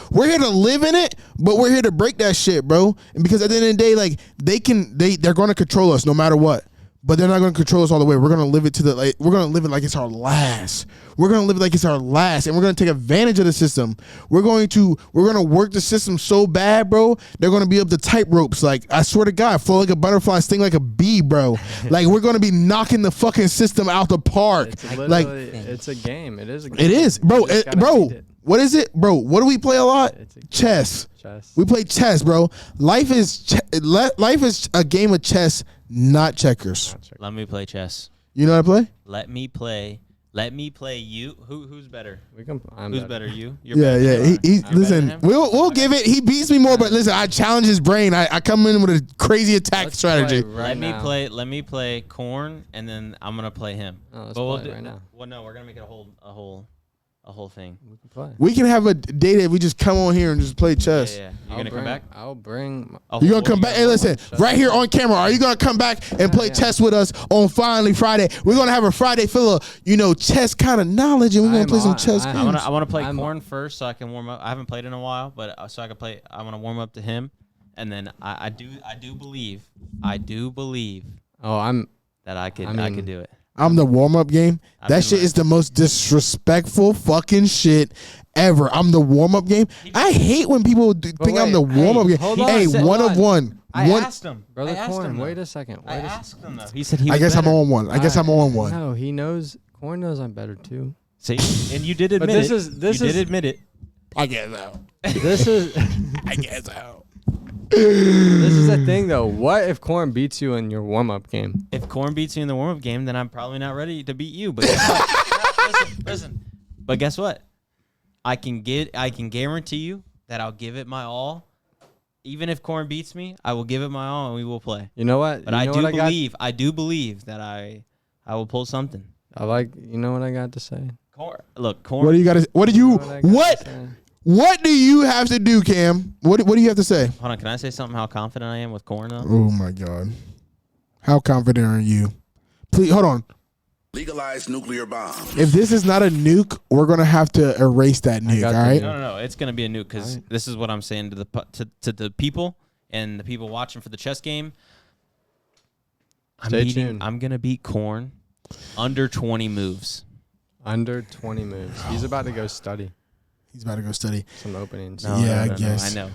live in it, but we're here to break that shit, bro. And because at the end of the day, like they're going to control us no matter what. But they're not going to control us all the way. We're going to live it we're going to live it like it's our last. We're going to live it like it's our last, and we're going to take advantage of the system. We're going to work the system so bad, bro. They're going to be up the tight ropes. Like, I swear to God, flow like a butterfly, sting like a bee, bro. Like, we're going to be knocking the fucking system out the park. It's a game. It is a game. It is, bro. You just gotta Bro, beat it. what is it, bro? What do we play a lot? Chess. We play chess, bro. Life is a game of chess, not checkers. Let me play chess. You know how to play? Let me play you. Who's better? I'm Who's better? You? You're Yeah, better yeah. than He I'm better than listen. him? We'll give it. He beats me more, but listen, I challenge his brain. I come in with a crazy attack strategy. Let me play Corn, and then I'm gonna play him. Oh, let's but we'll play do, right now. Well, no, we're gonna make it a whole thing. We can play. We can have a day that we just come on here and just play chess. Yeah. You gonna come back? I'll bring. You gonna come back? Hey, listen, right here on camera. Are you gonna come back and play chess with us on Finally Friday? We're gonna have a Friday full of chess kind of knowledge, and we're gonna play some chess games. I want to play Corn first, so I can warm up. I haven't played in a while, but so I can play. I want to warm up to him, and then I do believe. Oh, that I could do it. I'm the warm-up game. That shit is the most disrespectful fucking shit ever. I'm the warm-up game. I hate when people think I'm the warm-up game. Hey, one of one. I asked him. Brother Corn, him, wait a second. I asked him, though. He said he was I guess better. I'm on one. I'm on one. No, he knows. Corn knows I'm better too. See, and you did admit this it. is- this you is- did admit it. I guess so. This is I guess so. this is the thing though. What if Corn beats you in your warm up game? If Corn beats you in the warm-up game, then I'm probably not ready to beat you. But guess what? Listen. But guess what? I can guarantee you that I'll give it my all. Even if Corn beats me, I will give it my all and we will play. You know what? But I do believe that I will pull something. You know what I got to say? Corn. What do you got to? What do you? I got to say? What do you have to do, Cam? What do you have to say? Hold on, can I say something? How confident I am with Corn though? Oh my God, how confident are you? Please hold on. Legalize nuclear bombs. If this is not a nuke, we're gonna have to erase that nuke. All got the right. nuke. No. It's gonna be a nuke because this is what I'm saying to the people and the people watching for the chess game. Stay tuned. I'm gonna beat Corn under 20 moves. Under 20 moves. He's about to go study He's about to go study. some openings. I guess. I know.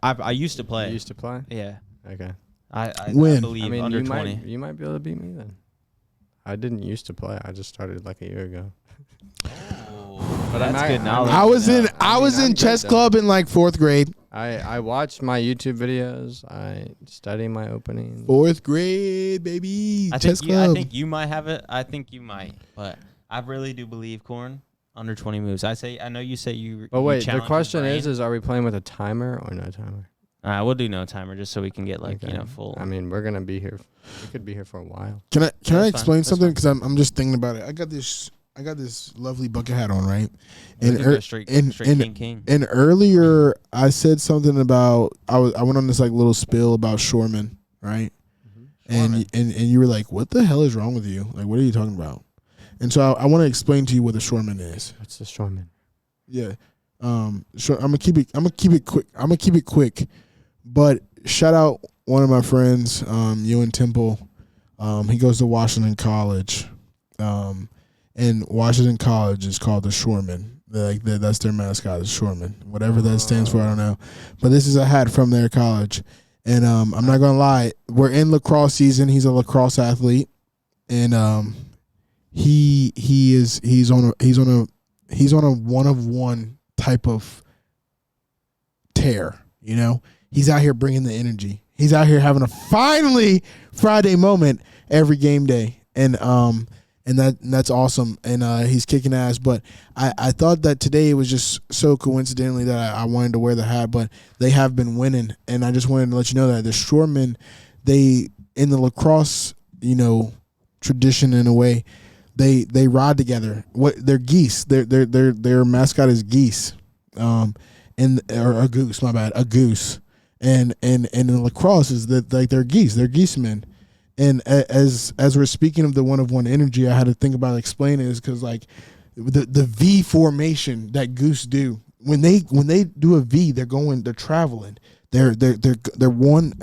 I used to play. You used to play? Yeah. Okay. I When? believe under 20. You might be able to beat me then. I didn't used to play. I just started like a year ago. But that's good knowledge. I was in I'm chess good, club in like 4th grade. I watched my YouTube videos. I study my openings. 4th grade, baby. I Chess think club. I think you might have it. I think you might, but I really do believe Corn under 20 moves. I know you say you. But you wait, the challenge his question brain. is are we playing with a timer or no timer? We'll do no timer just so we can get like Okay. full. I mean, we're gonna be here. We could be here for a while. Can I fine. explain That's something? fine. Because I'm just thinking about it. I got this I got this lovely bucket hat on, right? And And straight and king. and earlier I said something about I went on this like little spill about Shoreman, right? And you were like, "What the hell is wrong with you? Like, what are you talking about?" And so I want to explain to you what the Shoreman is. What's the Shoreman? Yeah. I'm gonna keep it quick. But shout out one of my friends, Ewan Temple. He goes to Washington College. And Washington College is called the Shoreman. That's their mascot, is Shoreman. Whatever that stands for, I don't know. But this is a hat from their college. And I'm not gonna lie, we're in lacrosse season. He's a lacrosse athlete, and he's on a one-of-one type of tear. You know, he's out here bringing the energy. He's out here having a finally Friday moment every game day, and that's awesome. And he's kicking ass. But I thought that today it was just so coincidentally that I wanted to wear the hat. But they have been winning, and I just wanted to let you know that the Shoremen, they in the lacrosse, tradition in a way, they ride together. They're geese. Their mascot is geese, or a goose. My bad, a goose. And in lacrosse is that like they're geese. They're geese men. And as we're speaking of the one-of-one energy, I had to think about explaining is because like the V formation that goose do when they do a V, they're traveling. They're one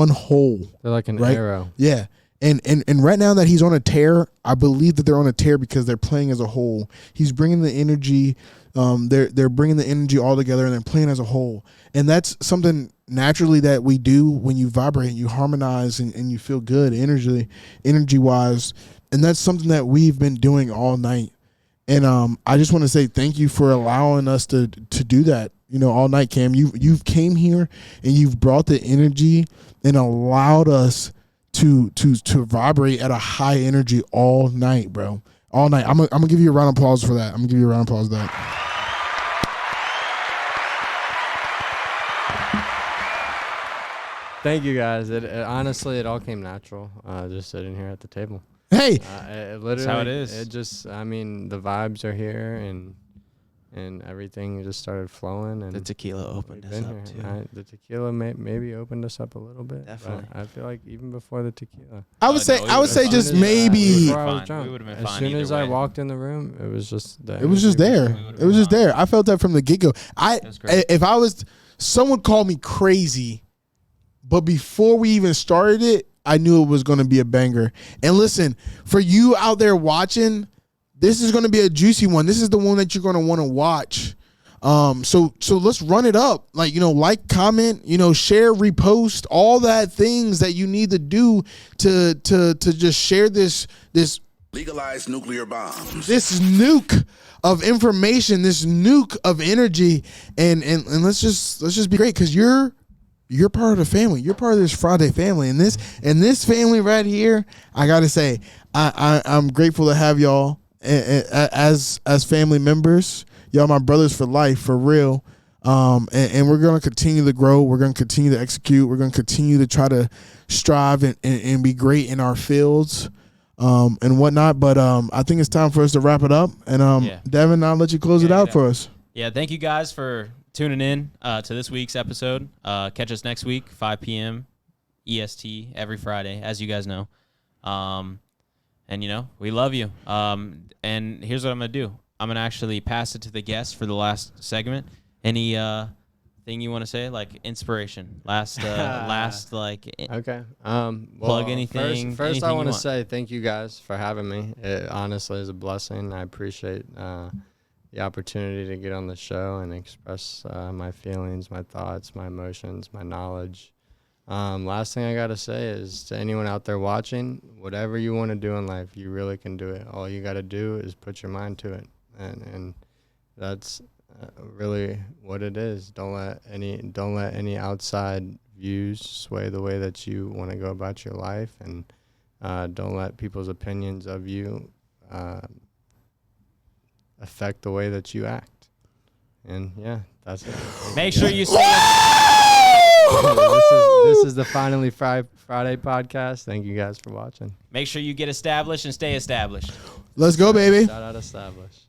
whole. They're like an right? arrow. Yeah. And right now that he's on a tear, I believe that they're on a tear because they're playing as a whole. He's bringing the energy. They're bringing the energy all together and they're playing as a whole. And that's something naturally that we do when you vibrate, you harmonize, and you feel good energy wise. And that's something that we've been doing all night. And I just want to say thank you for allowing us to do that. All night, Cam. You've came here and you've brought the energy and allowed us to vibrate at a high energy all night, bro. All night. I'm gonna give you a round of applause for that. Thank you guys. It honestly, it all came natural. Just sitting here at the table. Hey, it literally, that's how it is. It just, the vibes are here and everything just started flowing. And the tequila opened us up too. The tequila maybe opened us up a little bit. Definitely. I feel like even before the tequila, I would say just maybe. Before I was drunk. We would have been as fine soon as I way. walked in the room, it was just there. It was just there. It was just there. I felt that from the get-go. If I was, someone called me crazy, but before we even started it, I knew it was going to be a banger. And listen, for you out there watching, this is going to be a juicy one. This is the one that you're going to want to watch. So let's run it up. Like, like, comment, share, repost, all that things that you need to do to just share this Legalize nuclear bombs. This nuke of information, this nuke of energy, and let's just be great, because you're part of the family. You're part of this Friday family, and this family right here. I gotta say, I'm grateful to have y'all as family members. Y'all my brothers for life, for real. And we're gonna continue to grow. We're gonna continue to execute. We're gonna continue to try to strive and be great in our fields. And whatnot, but I think it's time for us to wrap it up. And Devin, I'll let you close it out for us. Yeah, thank you guys for tuning in to this week's episode. Catch us next week, 5 p.m. EST every Friday, as you guys know. And we love you. And here's what I'm gonna do. I'm gonna actually pass it to the guests for the last segment. Any thing you want to say, like inspiration? Last okay. Plug anything. First anything I want to say thank you guys for having me. It honestly is a blessing. I appreciate the opportunity to get on the show and express my feelings, my thoughts, my emotions, my knowledge. Last thing I gotta say is to anyone out there watching, whatever you want to do in life, you really can do it. All you gotta do is put your mind to it, and that's really what it is. Don't let any outside views sway the way that you want to go about your life, and don't let people's opinions of you affect the way that you act. And yeah, that's it. Make sure you say This is the Finally Friday podcast. Thank you guys for watching. Make sure you get established and stay established. Let's go, baby. Shout out established.